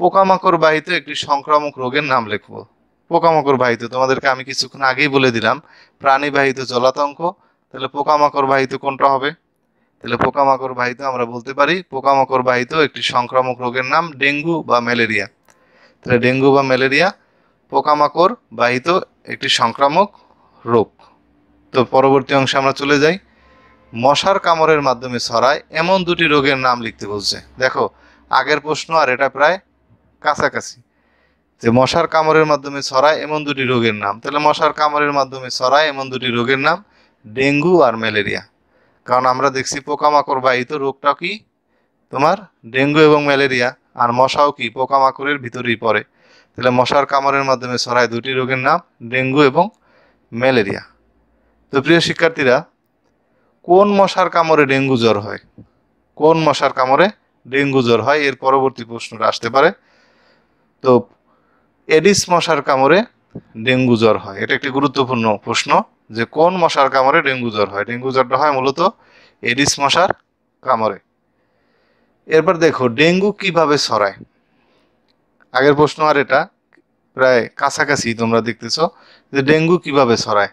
পোকামাকড় বাহিত একটি সংক্রামক রোগের নাম লিখবো। পোকামাকড় বাহিত তোমাদেরকে আমি কিছুক্ষণ আগেই বলে দিলাম, প্রাণী বাহিত জলাতঙ্ক। তাহলে পোকামাকড় বাহিত কোনটা হবে? তাহলে পোকামাকড় বাহিত আমরা বলতে পারি পোকামাকড় বাহিত একটি সংক্রামক রোগের নাম ডেঙ্গু বা ম্যালেরিয়া। তাহলে ডেঙ্গু বা ম্যালেরিয়া পোকামাকড় বাহিত একটি সংক্রামক রোগ। তো পরবর্তী অংশে আমরা চলে যাই, মশার কামড়ের মাধ্যমে ছড়ায় এমন দুটি রোগের নাম লিখতে বলছে। দেখো আগের প্রশ্ন আর এটা প্রায় কাছাকাছি, যে মশার কামড়ের মাধ্যমে ছড়ায় এমন দুটি রোগের নাম। তাহলে মশার কামড়ের মাধ্যমে ছড়ায় এমন দুটি রোগের নাম ডেঙ্গু আর ম্যালেরিয়া। কারণ আমরা দেখছি পোকামাকড় বাহিত রোগটা কি তোমার ডেঙ্গু এবং ম্যালেরিয়া, আর মশাও কি পোকামাকড়ের ভিতরেই পড়ে। তাহলে মশার কামড়ের মাধ্যমে ছড়ায় দুটি রোগের নাম ডেঙ্গু এবং ম্যালেরিয়া। তো প্রিয় শিক্ষার্থীরা, কোন মশার কামড়ে ডেঙ্গু জ্বর হয়? কোন মশার কামড়ে ডেঙ্গু জ্বর হয়, এর পরবর্তী প্রশ্নটা আসতে পারে। তো এডিস মশার কামড়ে ডেঙ্গু জ্বর হয়। এটা একটি গুরুত্বপূর্ণ প্রশ্ন, যে কোন মশার কামড়ে ডেঙ্গু জ্বর হয়। ডেঙ্গু জ্বরটা হয় মূলত এডিস মশার কামড়ে। এরপর দেখো ডেঙ্গু কিভাবে ছড়ায়। আগের প্রশ্ন আর এটা প্রায় কাছাকাছি, তোমরা দেখতেছো যে ডেঙ্গু কিভাবে ছড়ায়।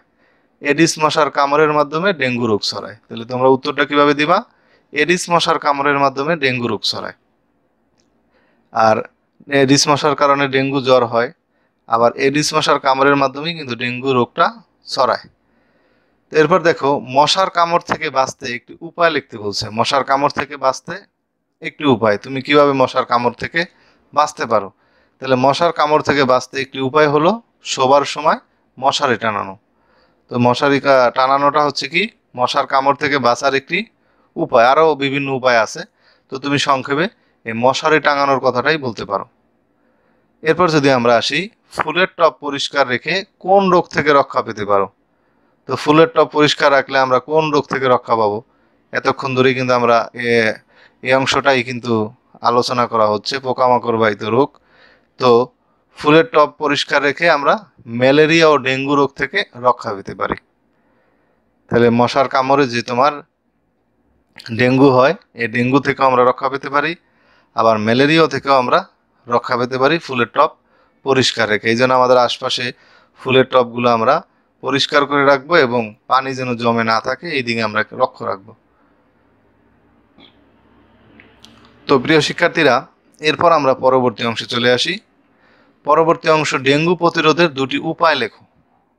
এডিস মশার কামড়ের মাধ্যমে ডেঙ্গু রোগ ছড়ায়। তাহলে তোমরা উত্তরটা কিভাবে দিবা? এডিস মশার কামড়ের মাধ্যমে ডেঙ্গু রোগ ছড়ায়। আর এডিস মশার কারণে ডেঙ্গু জ্বর হয়, আবার এডিস মশার কামড়ের মাধ্যমেই কিন্তু ডেঙ্গু রোগটা ছড়ায়। এরপর দেখো মশার কামড় থেকে বাঁচতে একটি উপায় লিখতে বলছে। মশার কামড় থেকে বাঁচতে একটি উপায়, তুমি কিভাবে মশার কামড় থেকে বাঁচতে পারো। তাহলে মশার কামড় থেকে বাঁচতে একটি উপায় হলো শোবার সময় মশারি টানানো। তো মশারি টানানোটা হচ্ছে কি মশার কামড় থেকে বাঁচার একটি উপায়। আরও বিভিন্ন উপায় আছে, তো তুমি সংক্ষেপে এই মশারি টাঙানোর কথাটাই বলতে পারো। এরপর যদি আমরা আসি, ফুলের টব পরিষ্কার রেখে কোন রোগ থেকে রক্ষা পেতে পারো? তো ফুলের টব পরিষ্কার রাখলে আমরা কোন রোগ থেকে রক্ষা পাবো? এতক্ষণ ধরে কিন্তু আমরা এই অংশটাই কিন্তু আলোচনা করা হচ্ছে, পোকামাকড় বাহিত রোগ। তো ফুলের টব পরিষ্কার রেখে আমরা ম্যালেরিয়া ও ডেঙ্গু রোগ থেকে রক্ষা পেতে পারি। তাহলে মশার কামড়ে যে তোমার ডেঙ্গু হয়, এই ডেঙ্গু থেকেও আমরা রক্ষা পেতে পারি, আবার ম্যালেরিয়া থেকেও আমরা রক্ষা পেতে পারি ফুলের টব পরিষ্কার রেখে। এই জন্য আমাদের আশপাশে ফুলের টবগুলো আমরা পরিষ্কার করে রাখবো এবং পানি যেন জমে না থাকে এই দিকে আমরা লক্ষ্য রাখবো। তো প্রিয় শিক্ষার্থীরা, এরপর আমরা পরবর্তী অংশে চলে আসি। পরবর্তী অংশ, ডেঙ্গু প্রতিরোধের দুটি উপায় লেখো।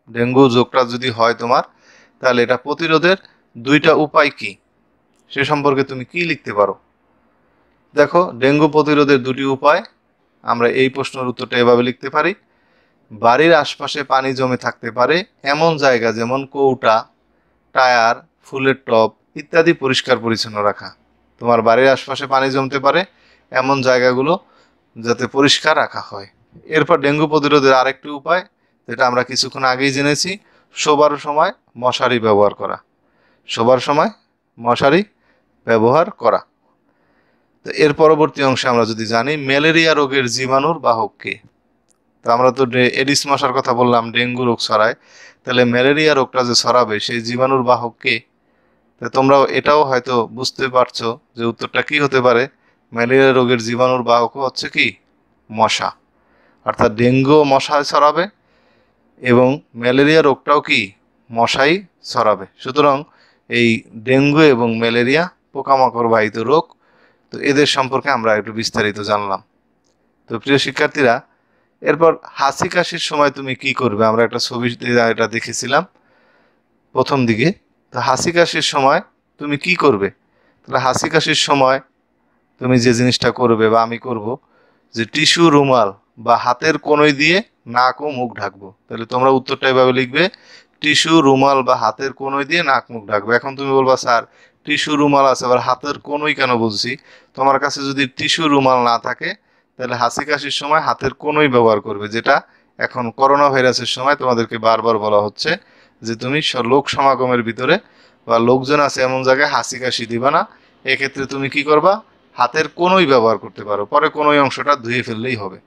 ডেঙ্গু রোগটা যদি হয় তোমার, তাহলে এটা প্রতিরোধের দুইটা উপায় কি, সে সম্পর্কে তুমি কি লিখতে পারো? দেখো, ডেঙ্গু প্রতিরোধের দুটি উপায়, আমরা এই প্রশ্নের উত্তরটা এভাবে লিখতে পারি। বাড়ির আশপাশে পানি জমে থাকতে পারে এমন জায়গা যেমন কৌটা, টায়ার, ফুলের টব ইত্যাদি পরিষ্কার পরিচ্ছন্ন রাখা। তোমার বাড়ির আশপাশে পানি জমতে পারে এমন জায়গাগুলো যাতে পরিষ্কার রাখা হয়। এরপর ডেঙ্গু প্রতিরোধের আরেকটি উপায়, যেটা আমরা কিছুক্ষণ আগেই জেনেছি, শোবার সময় মশারি ব্যবহার করা। শোবার সময় মশারি ব্যবহার করা। তো এর পরবর্তী অংশে আমরা যদি জানি, ম্যালেরিয়া রোগের জীবাণুর বাহক কে? তো আমরা তো এডিস মশার কথা বললাম, ডেঙ্গু রোগ ছড়ায়, তাহলে ম্যালেরিয়া রোগটা যে ছড়াবে সেই জীবাণুর বাহক কে? তো তোমরা এটাও হয়তো বুঝতে পারছো যে উত্তরটা কি হতে পারে। ম্যালেরিয়া রোগের জীবাণুর বাহক হচ্ছে কি মশা, অর্থাৎ ডেঙ্গু মশায় ছড়াবে এবং ম্যালেরিয়া রোগটাও কি মশাই ছড়াবে। সুতরাং এই ডেঙ্গু এবং ম্যালেরিয়া পোকামাকড় বাহিত রোগ। তো এদের সম্পর্কে আমরা একটু বিস্তারিত জানলাম। তো প্রিয় শিক্ষার্থীরা, এরপর হাসি কাশির সময় তুমি কি করবে? আমরা একটা ছবি এটা দেখেছিলাম প্রথম দিকে। তো হাসি কাশির সময় তুমি কি করবে? তাহলে হাসি কাশির সময় তুমি যে জিনিসটা করবে বা আমি করব, যে টিস্যু, রুমাল বা হাতের কনুই দিয়ে নাক ও মুখ ঢাকবো। তাহলে তোমরা উত্তরটা এভাবে লিখবে, টিস্যু, রুমাল বা হাতের কনুই দিয়ে নাক মুখ ঢাকবো। এখন তুমি বলবা, স্যার টিস্যু রুমাল আছে, আবার হাতের কনুই কেন বলছি? তোমার কাছে যদি টিস্যু রুমাল না থাকে, তাহলে হাসি কাশির সময় হাতের কনুই ব্যবহার করবে, যেটা এখন করোনা ভাইরাসের সময় তোমাদেরকে বারবার বলা হচ্ছে যে তুমি লোক সমাগমের ভিতরে বা লোকজন আছে এমন জায়গায় হাসি কাশি দিবা না। এক্ষেত্রে তুমি কি করবা? হাতের কনুই ব্যবহার করতে পারো, পরে কনুই অংশটা ধুয়ে ফেললেই হবে।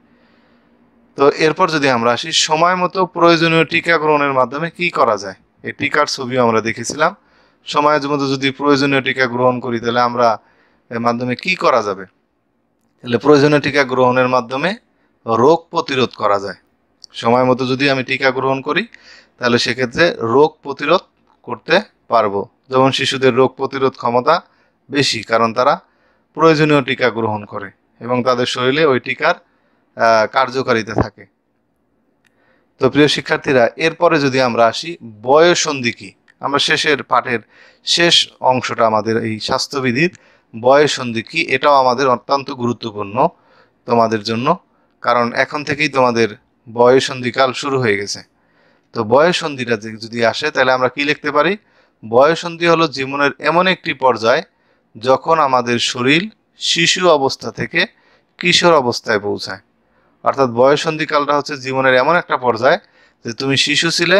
তো এরপর যদি আমরা আসি, সময় মতো প্রয়োজনীয় টিকা গ্রহণের মাধ্যমে কি করা যায়? এই টিকার ছবিও আমরা দেখেছিলাম। সময়ের মতো যদি প্রয়োজনীয় টিকা গ্রহণ করি, তাহলে আমরা এর মাধ্যমে কি করা যাবে? তাহলে প্রয়োজনীয় টিকা গ্রহণের মাধ্যমে রোগ প্রতিরোধ করা যায়। সময় মতো যদি আমি টিকা গ্রহণ করি, তাহলে সেক্ষেত্রে রোগ প্রতিরোধ করতে পারবো। যেমন শিশুদের রোগ প্রতিরোধ ক্ষমতা বেশি, কারণ তারা প্রয়োজনীয় টিকা গ্রহণ করে এবং তাদের শরীরে ওই টিকার কার্যকারিতা থাকে। তো প্রিয় শিক্ষার্থীরা, এরপরে যদি আমরা আসি, বয়ঃসন্ধি কি? আমরা শেষের পাঠের শেষ অংশটা আমাদের এই স্বাস্থ্যবিধির বয়ঃসন্ধি কি, এটাও আমাদের অত্যন্ত গুরুত্বপূর্ণ তোমাদের জন্য, কারণ এখন থেকেই তোমাদের বয়ঃসন্ধিকাল শুরু হয়ে গেছে। তো বয়ঃসন্ধিটা যদি আসে, তাহলে আমরা কি লিখতে পারি? বয়ঃসন্ধি হলো জীবনের এমন একটি পর্যায় যখন আমাদের শরীর শিশু অবস্থা থেকে কিশোর অবস্থায় পৌঁছায়। অর্থাৎ বয়ঃসন্ধিকালটা হচ্ছে জীবনের এমন একটা পর্যায় যে তুমি শিশু ছিলে,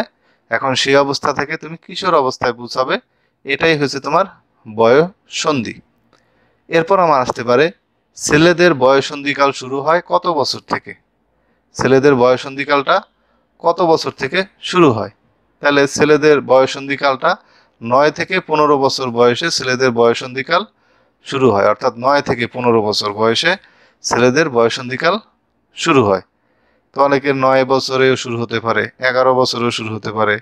এখন সেই অবস্থা থেকে তুমি কিশোর অবস্থায় পৌঁছাবে, এটাই হচ্ছে তোমার বয়ঃসন্ধি। এরপর আমার আসতে পারে, ছেলেদের বয়ঃসন্ধিকাল শুরু হয় কত বছর থেকে? ছেলেদের বয়ঃসন্ধিকালটা কত বছর থেকে শুরু হয়? তাহলে ছেলেদের বয়ঃসন্ধিকালটা 9 থেকে 15 বছর বয়সে ছেলেদের বয়ঃসন্ধিকাল শুরু হয়। অর্থাৎ 9 থেকে 15 বছর বয়সে ছেলেদের বয়ঃসন্ধিকাল শুরু হয়। তো অনেকের 9 বছরেও শুরু হতে পারে, 11 বছরেও শুরু হতে পারে,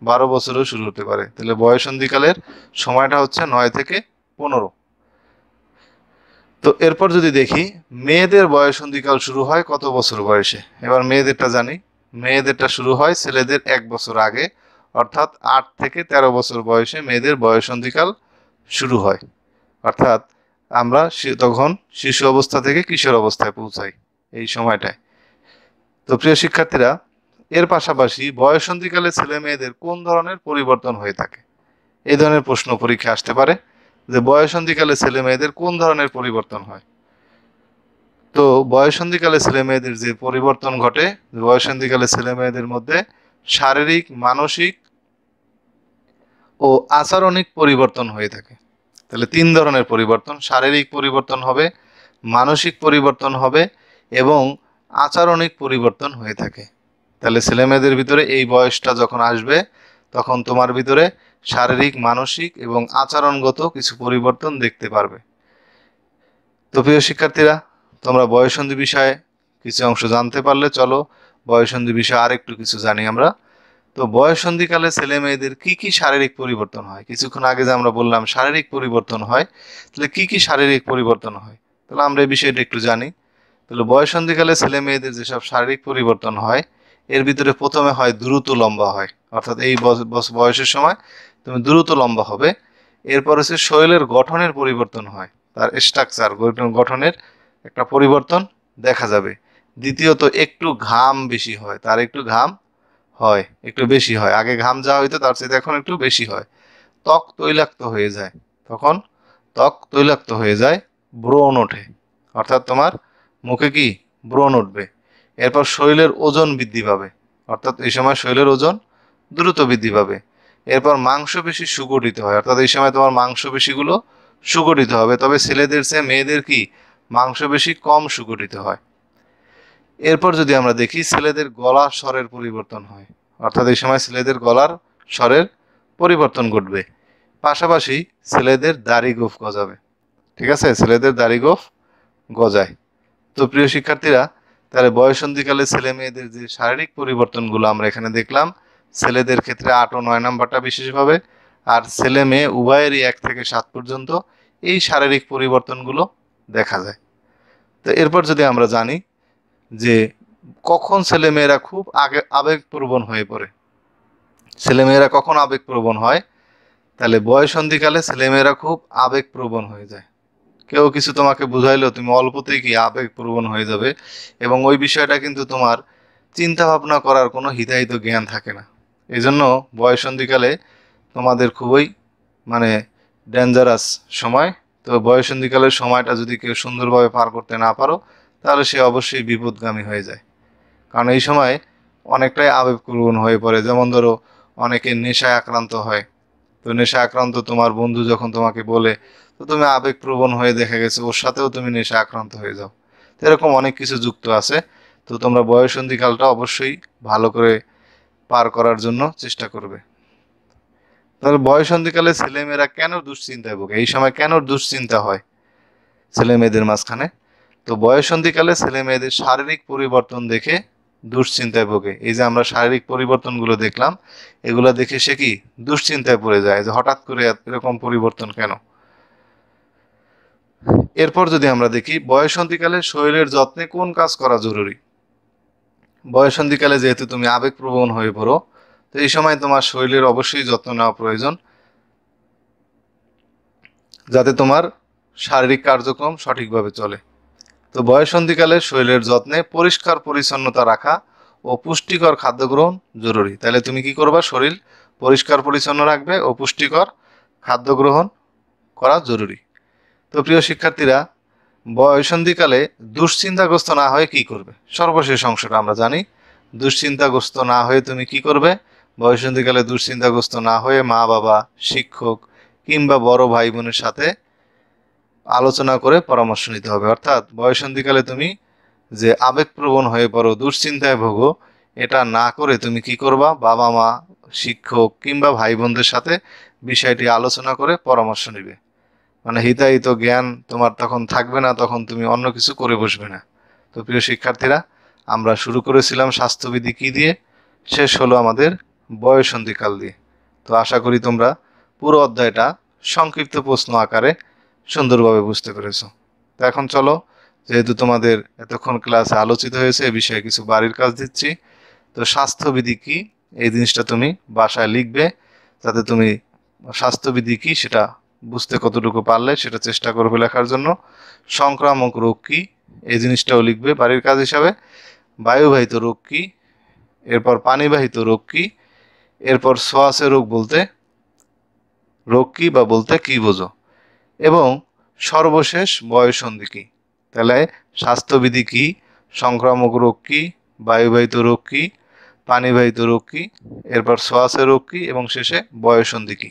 12 বছরেও শুরু হতে পারে। তাহলে বয়ঃসন্ধিকালের সময়টা হচ্ছে 9 থেকে 15। তো এরপর যদি দেখি, মেয়েদের বয়ঃসন্ধিকাল শুরু হয় কত বছর বয়সে? এবার মেয়েদেরটা জানি, মেয়েদেরটা শুরু হয় ছেলেদের 1 বছর আগে, অর্থাৎ 8 থেকে 13 বছর বয়সে মেয়েদের বয়ঃসন্ধিকাল শুরু হয়। অর্থাৎ আমরা তখন শিশু অবস্থা থেকে কিশোর অবস্থায় পৌঁছাই এই সময়টায়। তো প্রিয় শিক্ষার্থীরা, এর পাশাপাশি বয়ঃসন্ধিকালে ছেলে মেয়েদের কোন ধরনের পরিবর্তন হয়ে থাকে? এই ধরনের প্রশ্ন পরীক্ষা আসতে পারে যে বয়ঃসন্ধিকালে ছেলে মেয়েদের কোন ধরনের পরিবর্তন হয়। তো বয়ঃসন্ধিকালে ছেলে মেয়েদের যে পরিবর্তন ঘটে, বয়ঃসন্ধিকালে ছেলে মেয়েদের মধ্যে শারীরিক, মানসিক ও আচরণিক পরিবর্তন হয়ে থাকে। তাহলে তিন ধরনের পরিবর্তন: শারীরিক পরিবর্তন হবে, মানসিক পরিবর্তন হবে এবং আচরণিক পরিবর্তন হয়ে থাকে। তাহলে ছেলে মেয়েদের ভিতরে এই বয়সটা যখন আসবে, তখন তোমার ভিতরে শারীরিক, মানসিক এবং আচরণগত কিছু পরিবর্তন দেখতে পারবে। তো প্রিয় শিক্ষার্থীরা, তোমরা বয়ঃসন্ধি বিষয়ে কিছু অংশ জানতে পারলে, চলো বয়ঃসন্ধি বিষয়ে আরেকটু কিছু জানি আমরা। তো বয়ঃসন্ধিকালে ছেলে মেয়েদের কি কি শারীরিক পরিবর্তন হয়? কিছুক্ষণ আগে যে আমরা বললাম শারীরিক পরিবর্তন হয়, তাহলে কি কি শারীরিক পরিবর্তন হয়? তাহলে আমরা এই বিষয়টা একটু জানি। তাহলে বয়ঃসন্ধিকালে ছেলে মেয়েদের যেসব শারীরিক পরিবর্তন হয়, এর ভিতরে প্রথমে হয় দ্রুত লম্বা হয়, অর্থাৎ এই বয়সের সময় তুমি দ্রুত লম্বা হবে। এরপর হচ্ছে শরীরের গঠনের পরিবর্তন হয়, তার স্ট্রাকচার গঠনের একটা পরিবর্তন দেখা যাবে। দ্বিতীয়ত একটু ঘাম বেশি হয়, তার একটু ঘাম হয়, একটু বেশি হয়। আগে ঘাম যাওয়া হইতো, তার চেয়ে এখন একটু বেশি হয়। ত্বক তৈলাক্ত হয়ে যায়, তখন ত্বক তৈলাক্ত হয়ে যায়। ব্রণ ওঠে, অর্থাৎ তোমার মুখে কি ব্রণ উঠবে। এরপর শরীরের ওজন বৃদ্ধি পাবে, অর্থাৎ এই সময় শরীরের ওজন দ্রুত বৃদ্ধি পাবে। এরপর মাংসপেশি সুগঠিত হয়, অর্থাৎ এই সময় তোমার মাংসপেশিগুলো সুগঠিত হবে। তবে ছেলেদের চেয়ে মেয়েদের কি মাংসপেশি কম সুগঠিত হয়। এরপর যদি আমরা দেখি, ছেলেদের গলার স্বরের পরিবর্তন হয়, অর্থাৎ এই সময় ছেলেদের গলার স্বরের পরিবর্তন ঘটবে। পাশাপাশি ছেলেদের দাড়ি গোঁফ গজাবে, ঠিক আছে, ছেলেদের দাড়ি গোঁফ গজায়। তো প্রিয় শিক্ষার্থীরা, তাহলে বয়ঃসন্ধিকালে ছেলে মেয়েদের যে শারীরিক পরিবর্তনগুলো আমরা এখানে দেখলাম, ছেলেদের ক্ষেত্রে 8 ও 9 নাম্বারটা বিশেষভাবে, আর ছেলে মেয়ে উভয়েরই 1 থেকে 7 পর্যন্ত এই শারীরিক পরিবর্তনগুলো দেখা যায়। তো এরপর যদি আমরা জানি যে কখন ছেলে মেয়েরা খুব আবেগপ্রবণ হয়ে পড়ে, ছেলেমেয়েরা কখন আবেগপ্রবণ হয়, তাহলে বয়ঃসন্ধিকালে ছেলেমেয়েরা খুব আবেগপ্রবণ হয়ে যায়। কেউ কিছু তোমাকে বুঝাইলেও তুমি অল্পতেই কি আবেগপ্রবণ হয়ে যাবে, এবং ওই বিষয়টা কিন্তু তোমার চিন্তা ভাবনা করার কোনো হিতাহিত জ্ঞান থাকে না। এই জন্য বয়ঃসন্ধিকালে তোমাদের খুবই মানে ডেঞ্জারাস সময়। তো বয়ঃসন্ধিকালের সময়টা যদি কেউ সুন্দরভাবে পার করতে না পারো, তাহলে সে অবশ্যই বিপদগামী হয়ে যায়। কারণ এই সময় অনেকটাই আবেগপ্রবণ হয়ে পড়ে। যেমন ধরো, অনেকে নেশায় আক্রান্ত হয়। তো নেশা আক্রান্ত তোমার বন্ধু যখন তোমাকে বলে, তো তুমি আবেগপ্রবণ হয়ে দেখা গেছে ওর সাথেও তুমি নেশা আক্রান্ত হয়ে যাও। তো এরকম অনেক কিছু যুক্ত আছে। তো তোমরা বয়ঃসন্ধিকালটা অবশ্যই ভালো করে পার করার জন্য চেষ্টা করবে। তাহলে বয়ঃসন্ধিকালে ছেলেমেয়েরা কেন দুশ্চিন্তায় ভোগে? এই সময় কেন দুশ্চিন্তা হয় ছেলে মেয়েদের মাঝখানে? তো বয়ঃসন্ধিকালে ছেলে মেয়েদের শারীরিক পরিবর্তন দেখে দুশ্চিন্তায় ভোগে। এই যে আমরা শারীরিক পরিবর্তনগুলো দেখলাম, এগুলো দেখে সে কি দুশ্চিন্তায় পড়ে যায় যে হঠাৎ করে এরকম পরিবর্তন কেন। এরপর যদি আমরা দেখি, বয়ঃসন্ধিকালে শরীরের যত্নে কোন কাজ করা জরুরি? বয়ঃসন্ধিকালে যেহেতু তুমি আবেগপ্রবণ হয়ে পড়ো, তো এই সময় তোমার শরীরের অবশ্যই যত্ন নেওয়া প্রয়োজন, যাতে তোমার শারীরিক কার্যক্রম সঠিকভাবে চলে। তো বয়ঃসন্ধিকালে শরীরের যত্নে পরিষ্কার পরিচ্ছন্নতা রাখা ও পুষ্টিকর খাদ্য গ্রহণ জরুরি। তাহলে তুমি কি করবা? শরীর পরিষ্কার পরিচ্ছন্ন রাখবে ও পুষ্টিকর খাদ্য গ্রহণ করা জরুরি। তো প্রিয় শিক্ষার্থীরা, বয়ঃসন্ধিকালে দুশ্চিন্তাগ্রস্ত না হয়ে কি করবে? সর্বশেষ অংশটা আমরা জানি। দুশ্চিন্তাগ্রস্ত না হয়ে তুমি কি করবে? বয়ঃসন্ধিকালে দুশ্চিন্তাগ্রস্ত না হয়ে মা বাবা, শিক্ষক কিংবা বড় ভাই বোনের সাথে আলোচনা করে পরামর্শ নিতে হবে। অর্থাৎ বয়ঃসন্ধিকালে তুমি যে আবেগপ্রবণ হয়ে পড়ো, দুশ্চিন্তায় ভোগো, এটা না করে তুমি কি করবা? বাবা মা, শিক্ষক কিংবা ভাই বোনদের সাথে বিষয়টি আলোচনা করে পরামর্শ নিবে। মানে হিতাহিত জ্ঞান তোমার তখন থাকবে না, তখন তুমি অন্য কিছু করে বসবে না। তো প্রিয় শিক্ষার্থীরা, আমরা শুরু করেছিলাম স্বাস্থ্যবিধি কি দিয়ে, শেষ হলো আমাদের বয়ঃসন্ধিকাল দিয়ে। তো আশা করি তোমরা পুরো অধ্যায়টা সংক্ষিপ্ত প্রশ্ন আকারে সুন্দরভাবে বুঝতে পেরেছো। তো এখন চলো, যেহেতু তোমাদের এতক্ষণ ক্লাসে আলোচিত হয়েছে, এ বিষয়ে কিছু বাড়ির কাজ দিচ্ছি। তো স্বাস্থ্যবিধি কি, এই জিনিসটা তুমি বাসায় লিখবে, যাতে তুমি স্বাস্থ্যবিধি কি সেটা বুঝতে কতটুকু পারলে সেটা চেষ্টা করবে লেখার জন্য। সংক্রামক রোগ কি, এই জিনিসটাও লিখবে বাড়ির কাজ হিসাবে। বায়ুবাহিত রোগ কি, এরপর পানিবাহিত রোগ কি, এরপর ছোঁয়াচে রোগ বলতে রোগ কি বা বলতে কি বোঝো, এবং সর্বশেষ বয়ঃসন্ধি কি। তাহলে স্বাস্থ্যবিধি কি, সংক্রামক রোগ কি, বায়ুবাহিত রোগ কি, পানিবাহিত রোগ কি, এরপর ছোঁয়াচে রোগ কি, এবং শেষে বয়ঃসন্ধি কি।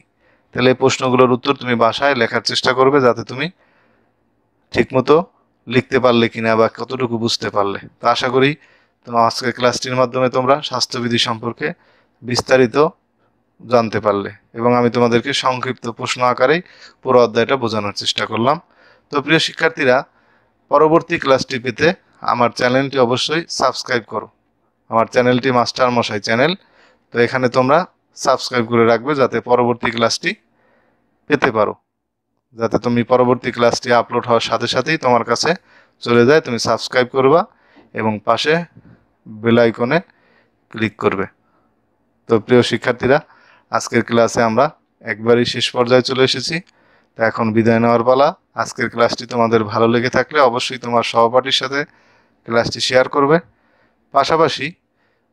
তাহলে এই প্রশ্নগুলোর উত্তর তুমি বাসায় লেখার চেষ্টা করবে, যাতে তুমি ঠিকমতো লিখতে পারলে কিনা বা কতটুকু বুঝতে পারলে। তো আশা করি তোমার আজকের ক্লাসটির মাধ্যমে তোমরা স্বাস্থ্যবিধি সম্পর্কে বিস্তারিত জানতে পারলে, এবং আমি তোমাদেরকে সংক্ষিপ্ত প্রশ্ন আকারেই পুরো অধ্যায়টা বোঝানোর চেষ্টা করলাম। তো প্রিয় শিক্ষার্থীরা, পরবর্তী ক্লাসটি পেতে আমার চ্যানেলটি অবশ্যই সাবস্ক্রাইব করো। আমার চ্যানেলটি মাস্টার মশাই চ্যানেল। তো এখানে তোমরা সাবস্ক্রাইব করে রাখবে, যাতে পরবর্তী ক্লাসটি পেতে পারো, যাতে তুমি পরবর্তী ক্লাসটি আপলোড হওয়ার সাথে সাথেই তোমার কাছে চলে যায়। তুমি সাবস্ক্রাইব করবা এবং পাশে বেল আইকনে ক্লিক করবে। তো প্রিয় শিক্ষার্থীরা, আজকের ক্লাসে আমরা একবারই শেষ পর্যায়ে চলে এসেছি। তো এখন বিদায় নেওয়ার পালা। আজকের ক্লাসটি তোমাদের ভালো লেগে থাকলে অবশ্যই তোমার সহপাঠীর সাথে ক্লাসটি শেয়ার করবে। পাশাপাশি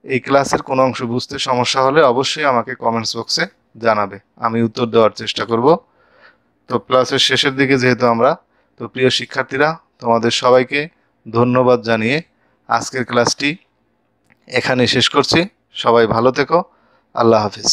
এই ক্লাসের কোনো অংশ বুঝতে সমস্যা হলে অবশ্যই আমাকে কমেন্টস বক্সে জানাবে, আমি উত্তর দেওয়ার চেষ্টা করব। তো ক্লাসের শেষের দিকে যেহেতু আমরা, তো প্রিয় শিক্ষার্থীরা, তোমাদের সবাইকে ধন্যবাদ জানিয়ে আজকের ক্লাসটি এখানে শেষ করছি। সবাই ভালো থেকো। আল্লাহ হাফিজ।